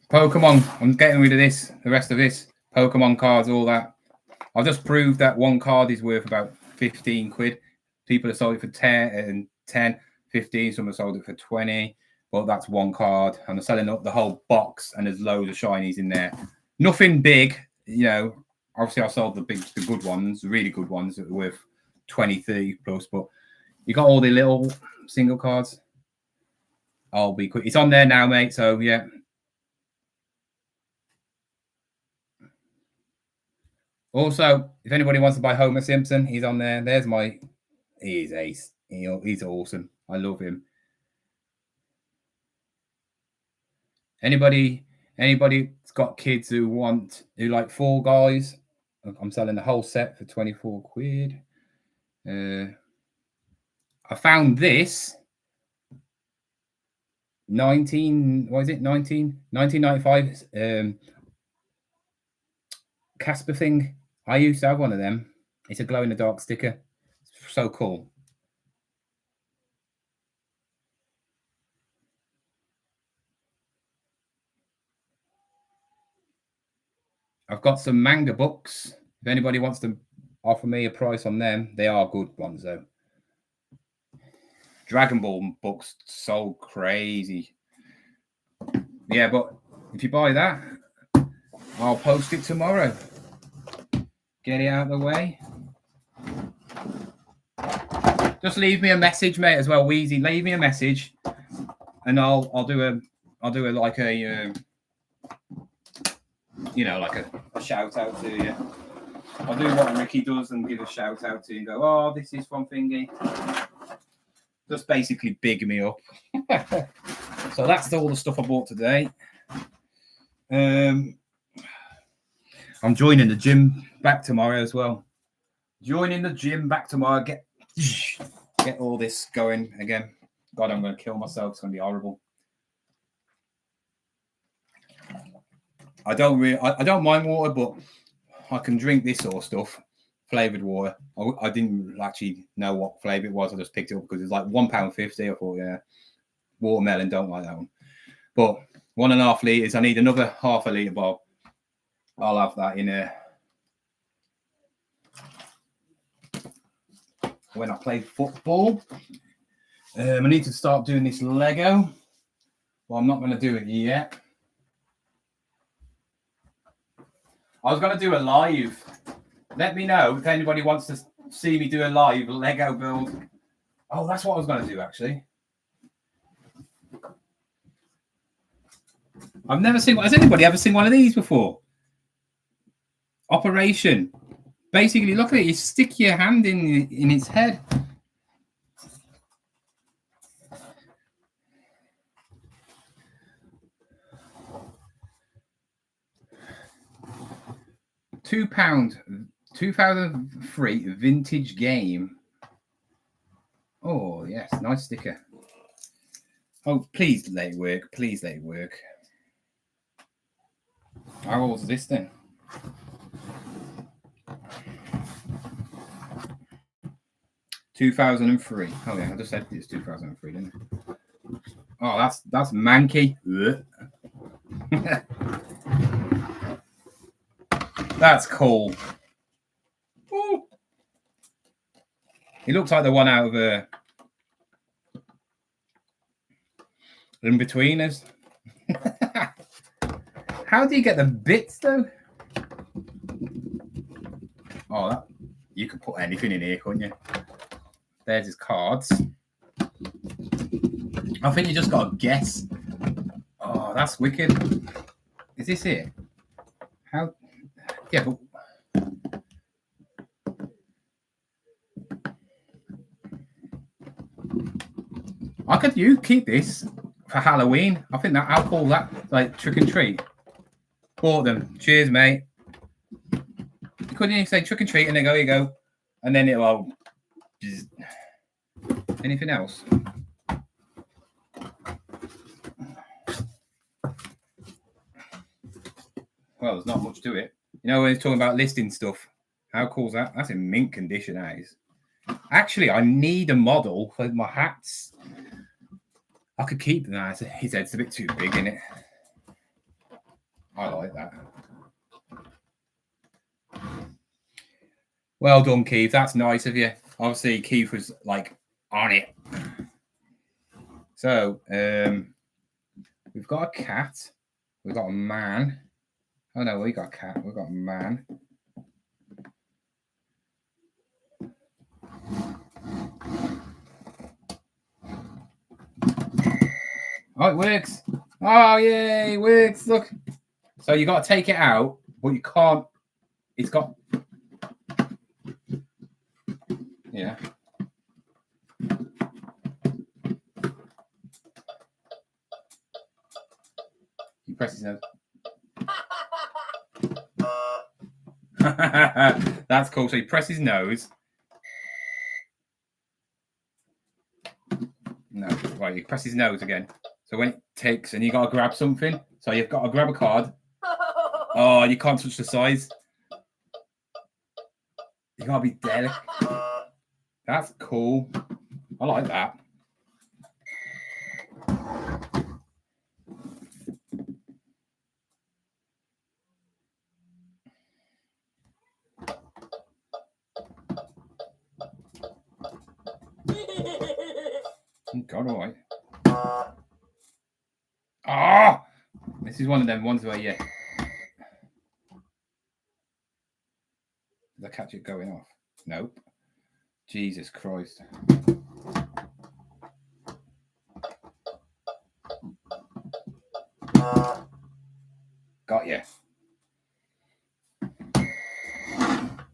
Pokemon. I'm getting rid of this. The rest of this. Pokemon cards, all that. I've just proved that one card is worth about 15 quid. People have sold it for 10, 15. Some have sold it for 20. But that's one card. And I'm selling up the whole box. And there's loads of shinies in there. Nothing big. You know, obviously I sold the good ones, the really good ones that are worth 20, 30 plus. But you got all the little single cards. I'll be quick. It's on there now, mate. So, yeah. Also, if anybody wants to buy Homer Simpson, he's on there. There's my. He is ace. He's awesome. I love him. Anybody's got kids who like Fall Guys? I'm selling the whole set for 24 quid. I found this 1995 Casper thing. I used to have one of them. It's a glow in the dark sticker. It's so cool. I've got some manga books. If anybody wants to offer me a price on them, they are good ones though. Dragon Ball books sold crazy. Yeah, but if you buy that, I'll post it tomorrow. Get it out of the way. Just leave me a message, mate, as well, Wheezy. Leave me a message, and I'll do a like a like a shout out to you. I'll do what Ricky does and give a shout out to you and go, oh, this is from Thingy. Just basically big me up. So that's all the stuff I bought today. I'm joining the gym back tomorrow as well. Joining the gym back tomorrow. Get all this going again. God, I'm going to kill myself. It's going to be horrible. I don't mind water, but I can drink this sort of stuff, flavored water. I didn't actually know what flavor it was. I just picked it up because it's like £1.50. I thought, yeah, watermelon, don't like that one. But 1.5 litres. I need another half a litre bottle. I'll have that in a when I play football. I need to start doing this Lego. Well, I'm not going to do it yet. I was going to do a live. Let me know if anybody wants to see me do a live Lego build. Oh, that's what I was going to do, actually. I've never seen. Has anybody ever seen one of these before? Operation. Basically, look at it. You stick your hand in its head. £2, 2003 vintage game. Oh yes, nice sticker. Oh, please let it work. Please let it work. How old is this then? $2003. Oh yeah, I just said it's 2003, didn't I? Oh, that's manky. That's cool. Ooh. It looks like the one out of In-Betweeners. How do you get the bits though? Oh, you could put anything in here, couldn't you? There's his cards. I think you just got to guess. Oh, that's wicked. Is this it? How? Yeah, but you keep this for Halloween. I think that I'll call that like trick and treat. Bought them. Cheers, mate. You couldn't even say trick and treat and then go, here you go. And then it'll just anything else. Well, there's not much to it. You know, when he's talking about listing stuff, how cool is that? That's in mint condition, that is. Actually, I need a model for my hats. I could keep that. His head's a bit too big, isn't it? I like that. Well done, Keith. That's nice of you. Obviously, Keith was like on it. So, we've got a cat. We've got a man. Oh no, we got a cat. We've got a man. Oh, it works. Oh, yay, it works. Look. So you got to take it out, but you can't. It's got Yeah. He presses his nose. That's cool. So he presses his nose. No, right. He presses his nose again. So when it takes, and you got to grab something. So you've got to grab a card. Oh, you can't touch the size. You gotta be delicate. That's cool. I like that. Oh, God, all right. Ah, this is one of them ones where did I catch it going off? Nope. Jesus Christ. Got you.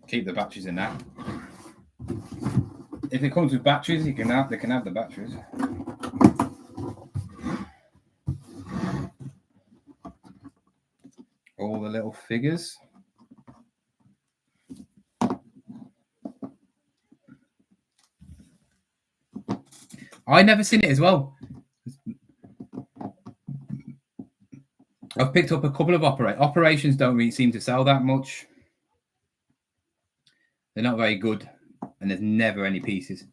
Keep the batteries in that. If it comes with batteries, they can have the batteries. All the little figures. I never seen it as well. I've picked up a couple of operations. Don't really seem to sell that much. They're not very good, and there's never any pieces.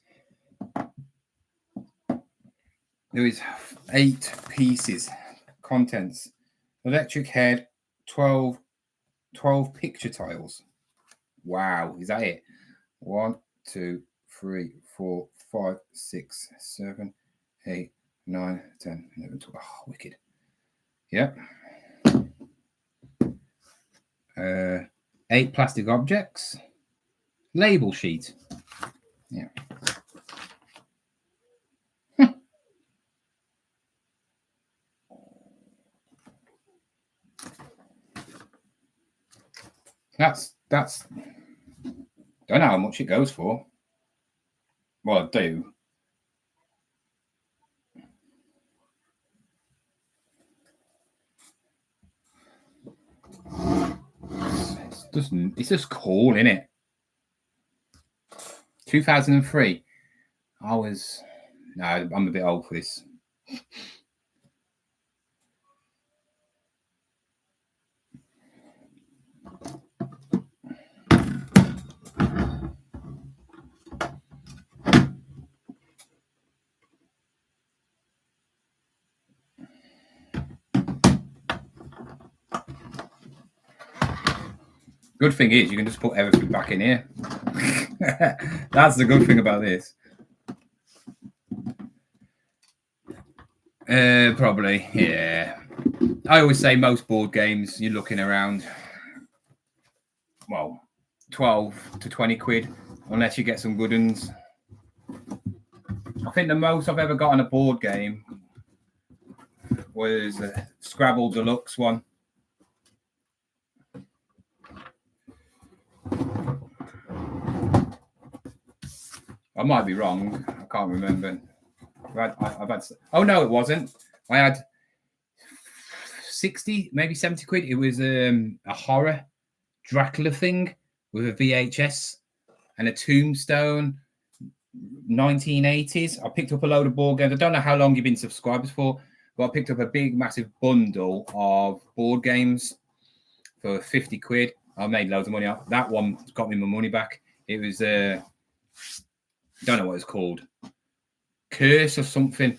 There is 8 pieces. Contents: electric head, 12 picture tiles. Wow, is that it? 1, 2, 3, 4, 5, 6, 7, 8, 9, 10, 11, 12. Oh, wicked. Yep. 8 plastic objects. Label sheet. Yeah. That's don't know how much it goes for. Well, I do. It's just cool, isn't it? 2003. I'm a bit old for this. Good thing is you can just put everything back in here. That's the good thing about this. Probably, yeah. I always say most board games you're looking around, well, 12 to 20 quid, unless you get some good ones. I think the most I've ever got on a board game was a Scrabble Deluxe one. I might be wrong. I can't remember. I've had. Oh no, it wasn't. I had 60, maybe 70 quid. It was a horror Dracula thing with a VHS and a Tombstone 1980s. I picked up a load of board games. I don't know how long you've been subscribers for, but I picked up a big, massive bundle of board games for 50 quid. I made loads of money off. That one got me my money back. It was don't know what it's called, Curse or something.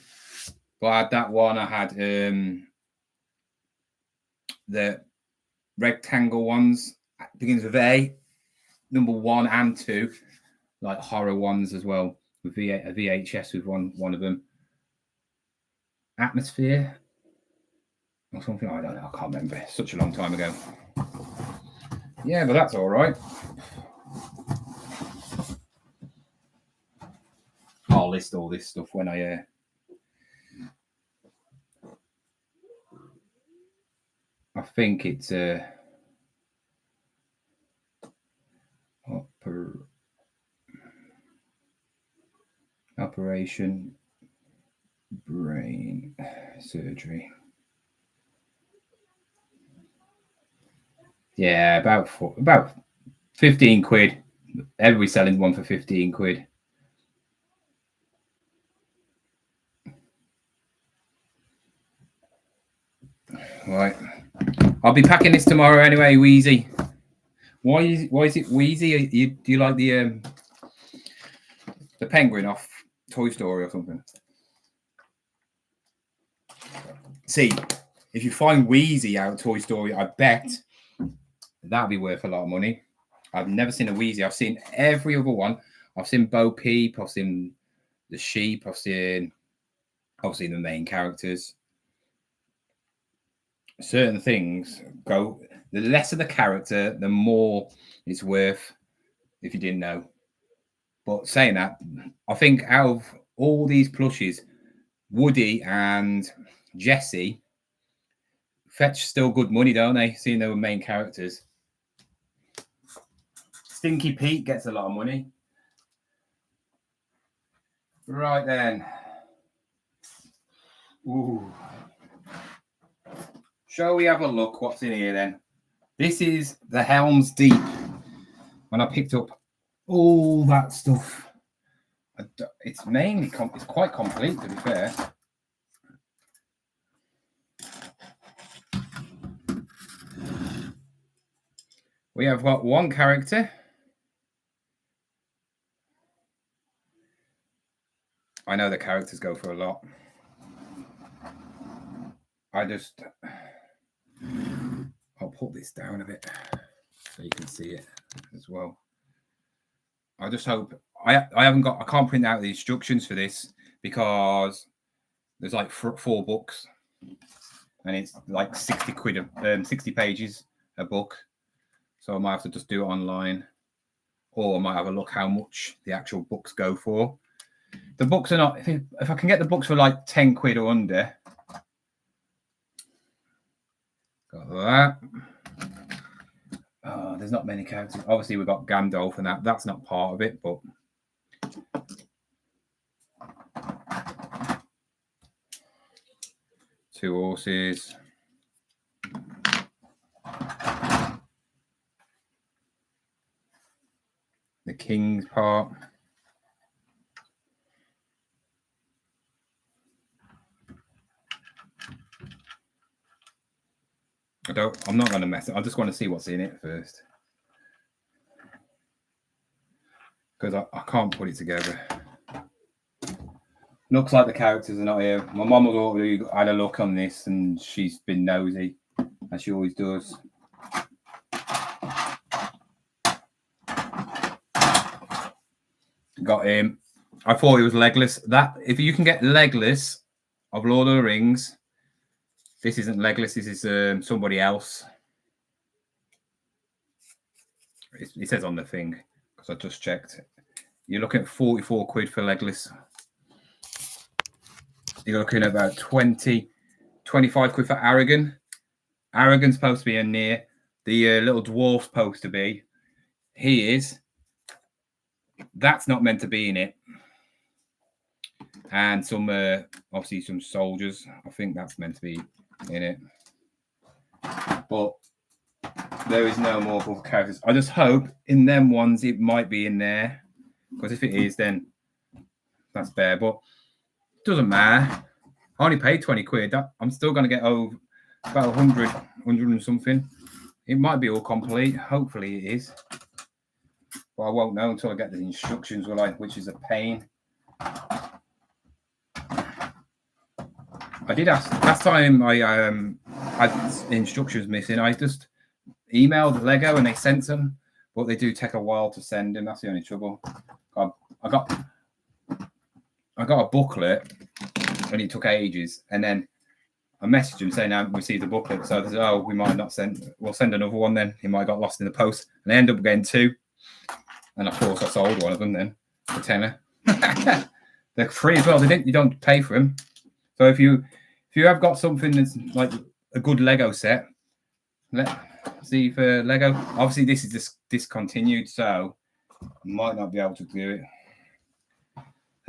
But I had that one. I had the rectangle ones, begins with A, number 1 and 2, like horror ones as well, with a VHS with one of them. Atmosphere or something. I don't know. I can't remember. Such a long time ago. Yeah, but that's all right. I'll list all this stuff when I think it's operation, brain surgery. Yeah, about 15 quid. Everybody's selling one for 15 quid. Right. I'll be packing this tomorrow anyway, Wheezy. Why is it Wheezy? Do you like the penguin off Toy Story or something? See, if you find Wheezy out of Toy Story, I bet that'd be worth a lot of money. I've never seen a Wheezy. I've seen every other one. I've seen Bo Peep. I've seen the sheep. I've seen obviously the main characters. Certain things go. The less of the character, the more it's worth. If you didn't know. But saying that, I think out of all these plushies, Woody and Jesse fetch still good money, don't they? Seeing they were main characters. Stinky Pete gets a lot of money. Right then. Ooh. Shall we have a look what's in here then? This is the Helm's Deep. When I picked up all that stuff, it's mainly it's quite complete, to be fair. We have got one character. I know the characters go for a lot. I'll put this down a bit so you can see it as well. I just hope I can't print out the instructions for this because there's like 4 books and it's like 60 quid, 60 pages a book. So I might have to just do it online, or I might have a look how much the actual books go for. The books are not, if I can get the books for like 10 quid or under. Got that. Oh, there's not many characters. Obviously, we've got Gandalf and that's not part of it, but two horses. The king's part. I'm not going to mess it. I just want to see what's in it first. Because I can't put it together. Looks like the characters are not here. My mum has already had a look on this and she's been nosy, as she always does. Got him. I thought he was legless. That if you can get legless of Lord of the Rings, this isn't legless. This is somebody else. It says on the thing because I just checked. You're looking at 44 quid for legless. You're looking at about 25 quid for Aragon. Aragon's supposed to be in near. The little dwarf's supposed to be. He is. That's not meant to be in it. And some, obviously, some soldiers. I think that's meant to be in it. But there is no more book characters. I just hope in them ones it might be in there. Because if it is, then that's bare. But it doesn't matter. I only paid 20 quid. I'm still going to get over about 100 and something. It might be all complete. Hopefully it is. But I won't know until I get the instructions, will I? Which is a pain. I did ask last time I had instructions missing. I just emailed Lego and they sent them, but they do take a while to send them. That's the only trouble. I got a booklet and it took ages, and then I messaged him saying I haven't received the booklet. So they said, we might not send. We'll send another one then. He might have got lost in the post, and I ended up getting 2. And of course, I sold one of them then for tenner. They're free as well. You don't pay for them. So if you have got something that's like a good Lego set, let's see for Lego. Obviously, this is discontinued, so I might not be able to do it.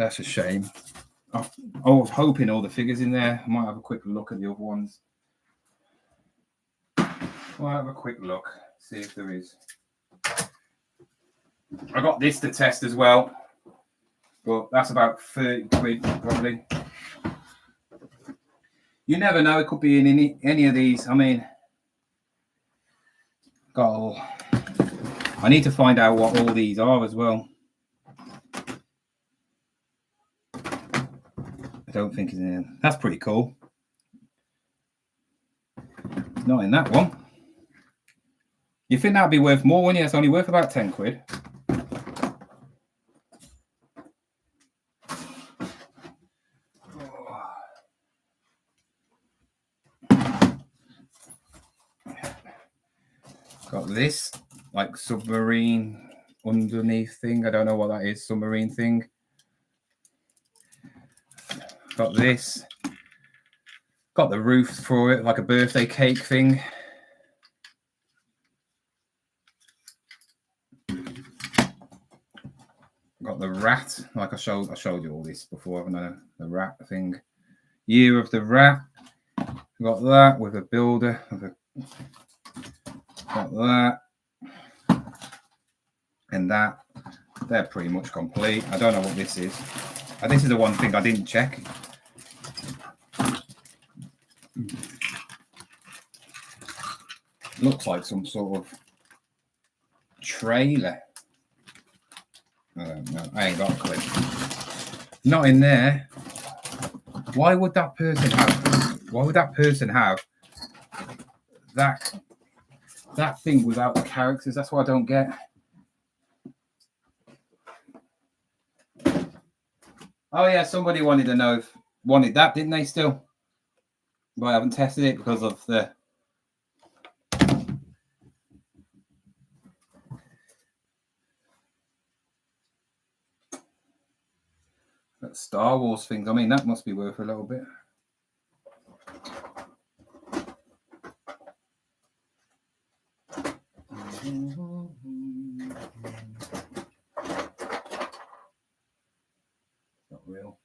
That's a shame. I was hoping all the figures in there. I might have a quick look at the other ones. I'll have a quick look, see if there is. I got this to test as well, but that's about 30 quid probably. You never know, it could be in any of these. I mean, I need to find out what all these are as well. I don't think it's in. That's pretty cool. It's not in that one. You think that'd be worth more, wouldn't you? It's only worth about 10 quid. Got this, like submarine underneath thing. I don't know what that is, submarine thing. Got this. Got the roof for it, like a birthday cake thing. Got the rat, like I showed you all this before, haven't I? The rat thing. Year of the rat. Got that with a builder. Got that. And that. They're pretty much complete. I don't know what this is. This is the one thing I didn't check. Looks like some sort of trailer. I don't know. I ain't got a clue. Not in there. Why would that person have that thing without the characters? That's what I don't get. Oh yeah, somebody wanted that, didn't they? Still, but I haven't tested it because of the. That Star Wars things. I mean, that must be worth a little bit. Not real.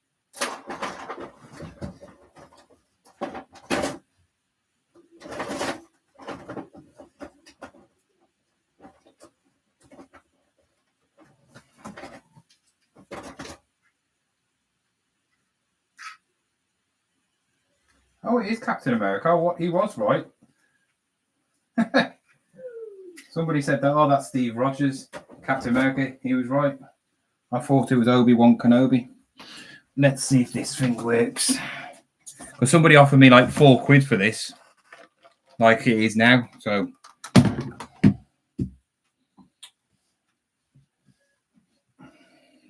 Oh, it is Captain America. What he was right. Somebody said that. Oh, that's Steve Rogers, Captain America. He was right. I thought it was Obi-Wan Kenobi. Let's see if this thing works. Because somebody offered me like 4 quid for this, like it is now. So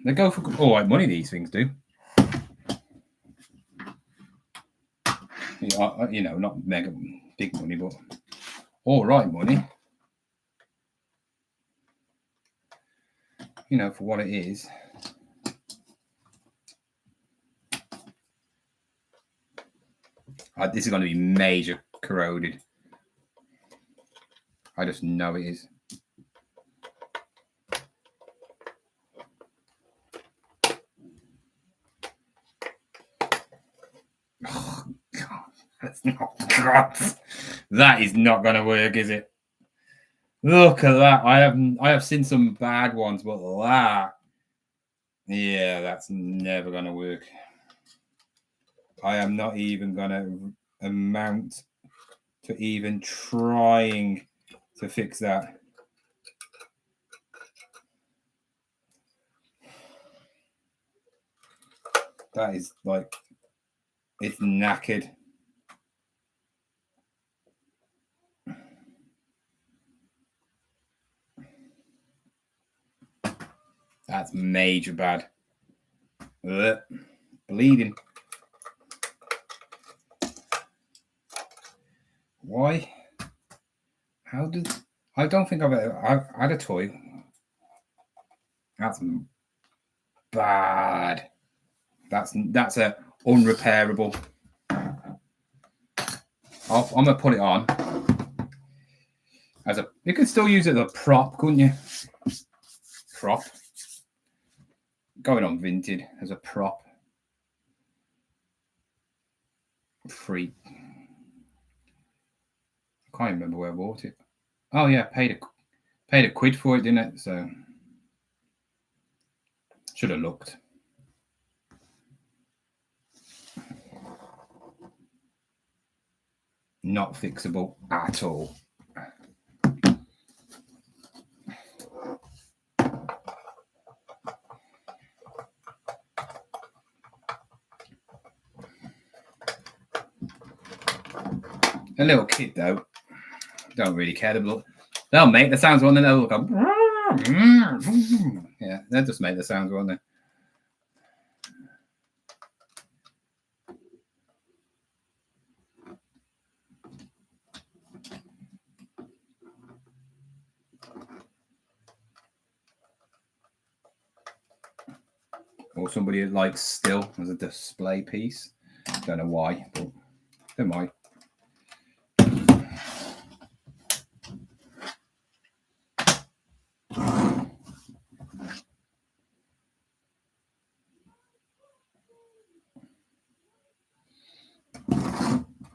they go for all right money. These things do. You know, not mega big money, but all right money. You know, for what it is. This is going to be major corroded. I just know it is. Oh, God. That's not God. That is not going to work, is it? Look at that. I have seen some bad ones, but that, yeah, that's never going to work. I am not even going to amount to even trying to fix that. That is like, it's knackered. That's major bad. Ugh. Bleeding. Why? How did... I don't think I've had a toy. That's bad. That's a unrepairable. I'm gonna put it on as a. You could still use it as a prop, couldn't you? Prop. going on Vinted as a prop. Free. I can't remember where I bought it. Oh yeah, paid a quid for it, didn't it? So should have looked. Not fixable at all. A little kid though, don't really care. They'll make the sounds when they'll go. Yeah, they'll just make the sounds, won't they? Or somebody likes still as a display piece. Don't know why, but they might.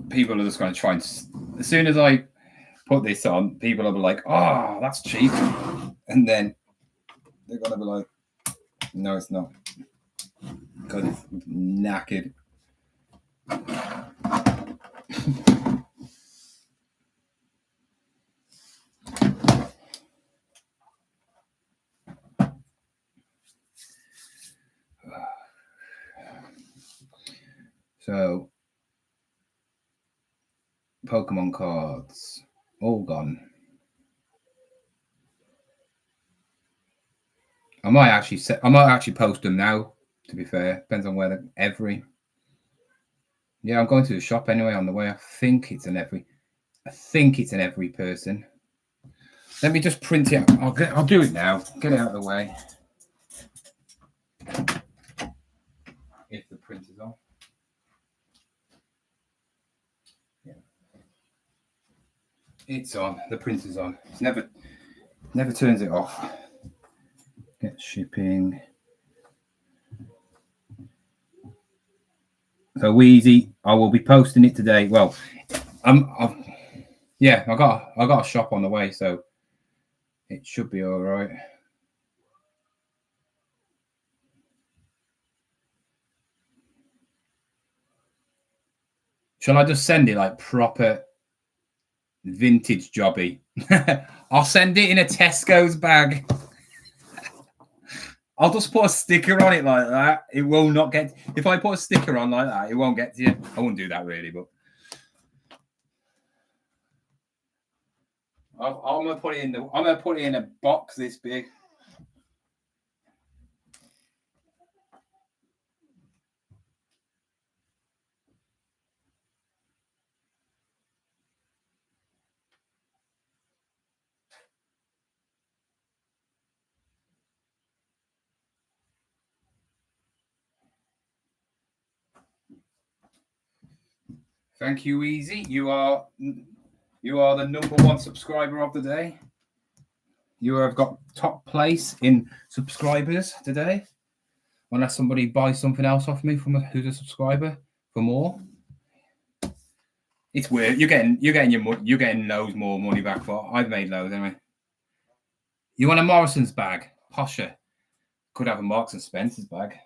People are just going to try and, as soon as I put this on, people will be like, oh, that's cheap. And then they're going to be like, no, it's not. Because it's knackered. So, Pokemon cards, all gone. I might actually post them now. To be fair, depends on whether every. Yeah, I'm going to the shop anyway on the way. I think it's an every person. Let me just print it. I'll do it now. Get it out of the way. If the print is on. Yeah. It's on. The print is on. It's never turns it off. Get shipping. So Wheezy, I will be posting it today. Well, I got a shop on the way, so it should be all right. Shall I just send it like proper vintage jobby? I'll send it in a Tesco's bag. I'll just put a sticker on it like that. It will not get. If I put a sticker on like that, it won't get to you. I wouldn't do that really, but I'm gonna put it in a box this big. Thank you, Easy. You are the #1 subscriber of the day. You have got top place in subscribers today. Unless somebody buys something else off me who's a subscriber for more. It's weird. You're getting loads more money back for. I've made loads anyway. You want a Morrison's bag? Posher. Could have a Marks and Spencer's bag.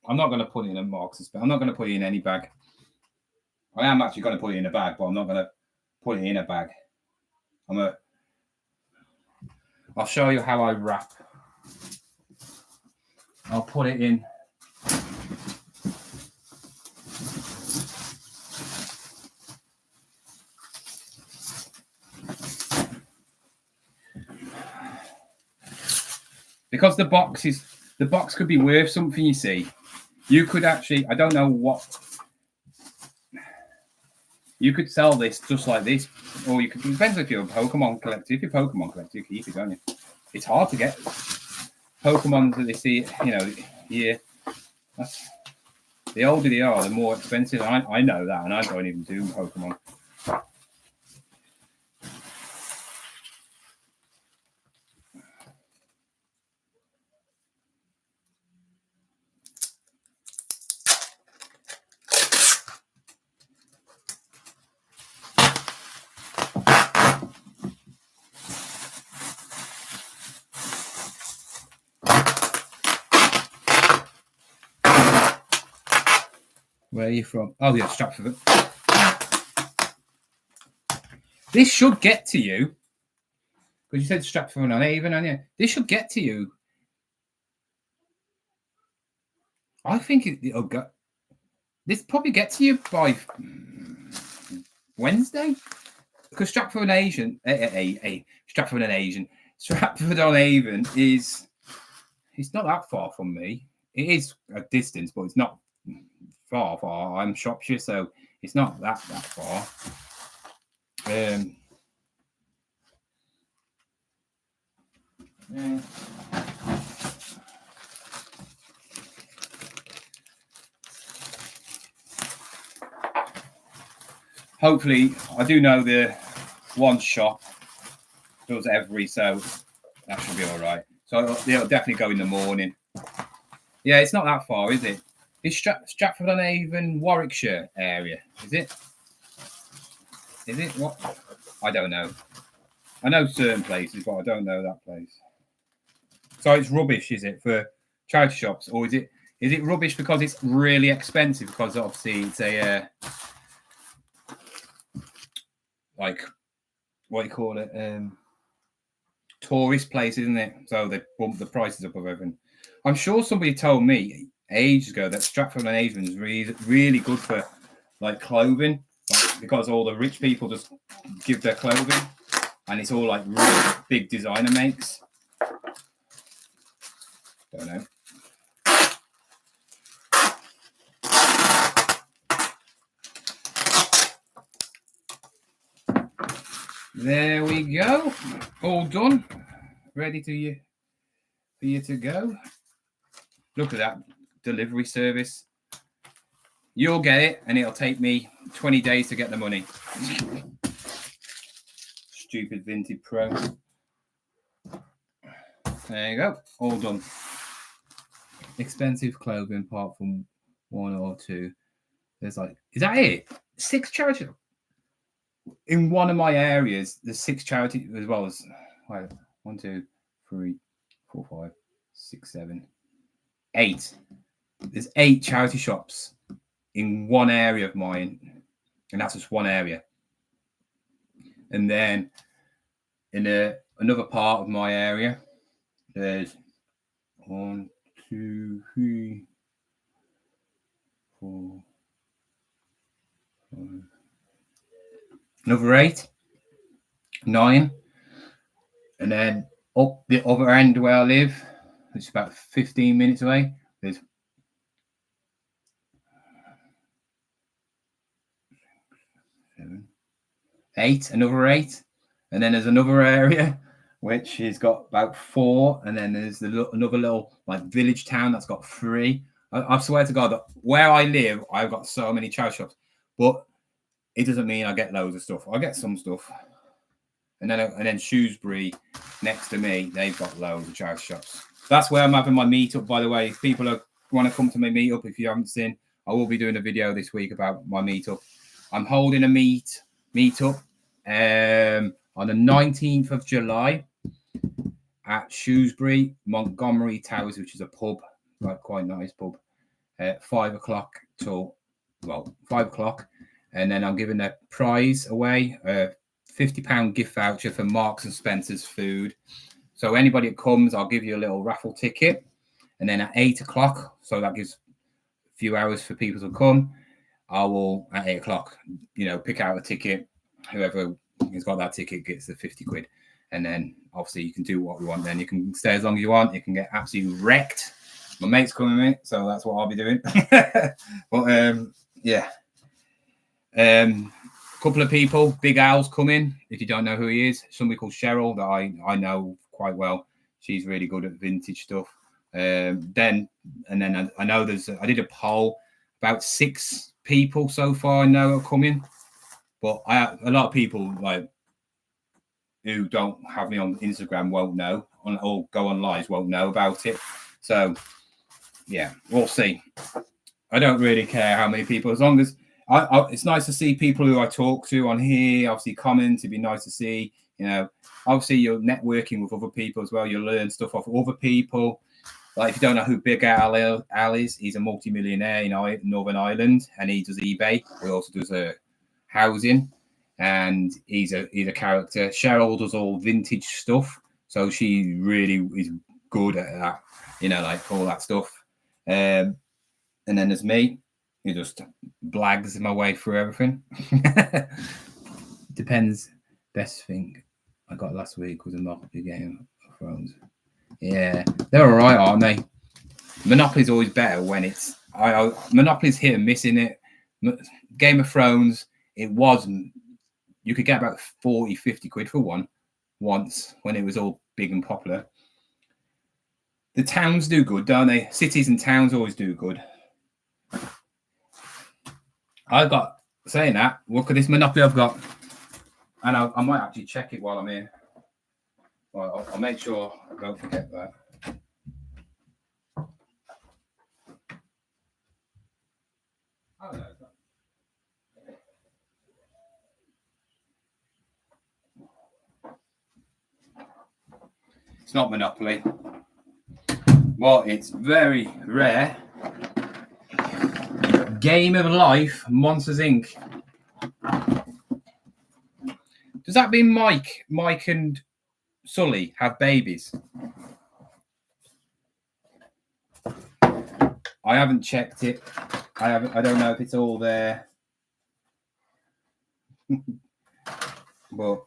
I'm not going to put it in a Marks and Spencer. I'm not going to put it in any bag. I am actually going to put it in a bag, but I'm not going to put it in a bag. I'll show you how I wrap. I'll put it in. Because the box could be worth something, you see. You could actually, I don't know what. You could sell this just like this, or you could. It depends if you're a Pokemon collector. If you're a Pokemon collector, you keep it, don't you? It's hard to get Pokemon that they see, here. The older they are, the more expensive. I know that, and I don't even do Pokemon. Where are you from? Oh, yeah, Stratford. This should get to you. Because you said Stratford on Avon, aren't you? This should get to you. I think it'll go. This probably gets to you by Wednesday. Because Stratford on Avon is, it's not that far from me. It is a distance, but it's not far. I'm Shropshire, so it's not that far. Yeah. Hopefully, I do know the one shop does every, so that should be all right. So it'll definitely go in the morning. Yeah, it's not that far, is it? It's Stratford on Avon, Warwickshire area, is it? Is it? What? I don't know. I know certain places, but I don't know that place. So it's rubbish, is it, for charity shops, or is it rubbish because it's really expensive? Because obviously it's a like, what do you call it? Tourist place, isn't it? So they bump the prices up of everything. I'm sure somebody told me ages ago that Stratford on Avon is really good for like clothing, like, because all the rich people just give their clothing, and it's all like really big designer makes. Don't know. There we go. All done. Ready for you to go. Look at that delivery service. You'll get it, and it'll take me 20 days to get the money. Stupid Vintage Pro. There you go. All done. Expensive clothing apart from one or two. There's like, is that it? 6 charities. In one of my areas, there's 6 charities as well as 1, 2, 3, 4, 5, 6, 7, 8. There's 8 charity shops in one area of mine, and that's just one area. And then in another part of my area, there's 1, 2, 3, 4, 5. Another 8, 9, and then up the other end where I live, it's about 15 minutes away. There's 7, 8, another 8, and then there's another area which has got about 4, and then there's another little like village town that's got 3. I swear to God that where I live, I've got so many charity shops, but it doesn't mean I get loads of stuff. I get some stuff. And then Shrewsbury, next to me, they've got loads of charity shops. That's where I'm having my meetup, by the way. If people want to come to my meetup, if you haven't seen, I will be doing a video this week about my meetup. I'm holding a meetup on the 19th of July at Shrewsbury, Montgomery Towers, which is a pub, like quite nice pub, at 5 o'clock till 5 o'clock. And then I'm giving a prize away, a £50 gift voucher for Marks and Spencer's food. So anybody that comes, I'll give you a little raffle ticket. And then at 8 o'clock, so that gives a few hours for people to come, I will, at 8 o'clock, pick out a ticket. Whoever has got that ticket gets the 50 quid. And then obviously you can do what you want. Then you can stay as long as you want. You can get absolutely wrecked. My mate's coming with me, so that's what I'll be doing. But yeah. Couple of people, Big Al's coming. If you don't know who he is, somebody called Cheryl that I know quite well. She's really good at vintage stuff. Then I know I did a poll, about 6 people so far I know are coming, but a lot of people like who don't have me on Instagram won't know, or go on live won't know about it. So yeah, we'll see. I don't really care how many people, as long as it's nice to see people who I talk to on here, obviously comment. It'd be nice to see, obviously you're networking with other people as well. You learn stuff off other people. Like, if you don't know who Big Al is, he's a multi-millionaire in Northern Ireland, and he does eBay. He also does housing, and he's a character. Cheryl does all vintage stuff, so she really is good at that, you know, like all that stuff. And then there's me, who just blags my way through everything. Depends. Best thing I got last week was a Monopoly Game of Thrones. Yeah, they're all right, aren't they? Monopoly's always better when it's Monopoly's hit and miss in it. Game of Thrones, it wasn't. You could get about 40, 50 quid for one once when it was all big and popular. The towns do good, don't they? Cities and towns always do good. I've got, saying that, look at this Monopoly I've got. And I might actually check it while I'm here. Well, I'll make sure I don't forget that. Oh, no, it's not Monopoly. Well, it's very rare. Game of Life, Monsters Inc. Does that mean Mike and Sully have babies? I haven't checked it. I don't know if it's all there. But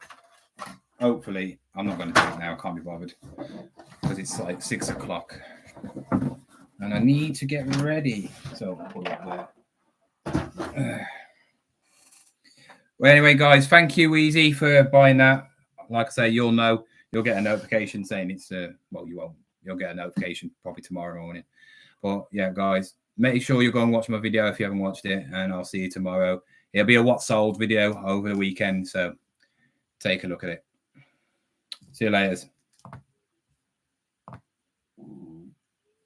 hopefully, I'm not going to do it now. I can't be bothered because it's like 6 o'clock, and I need to get ready. So I'll put it there. Well, anyway, guys, thank you, Easy, for buying that. Like I say, you'll get a notification saying it's well, you won't. You'll get a notification probably tomorrow morning. But yeah, guys, make sure you go and watch my video if you haven't watched it, and I'll see you tomorrow. It'll be a what sold video over the weekend, so take a look at it. See you later.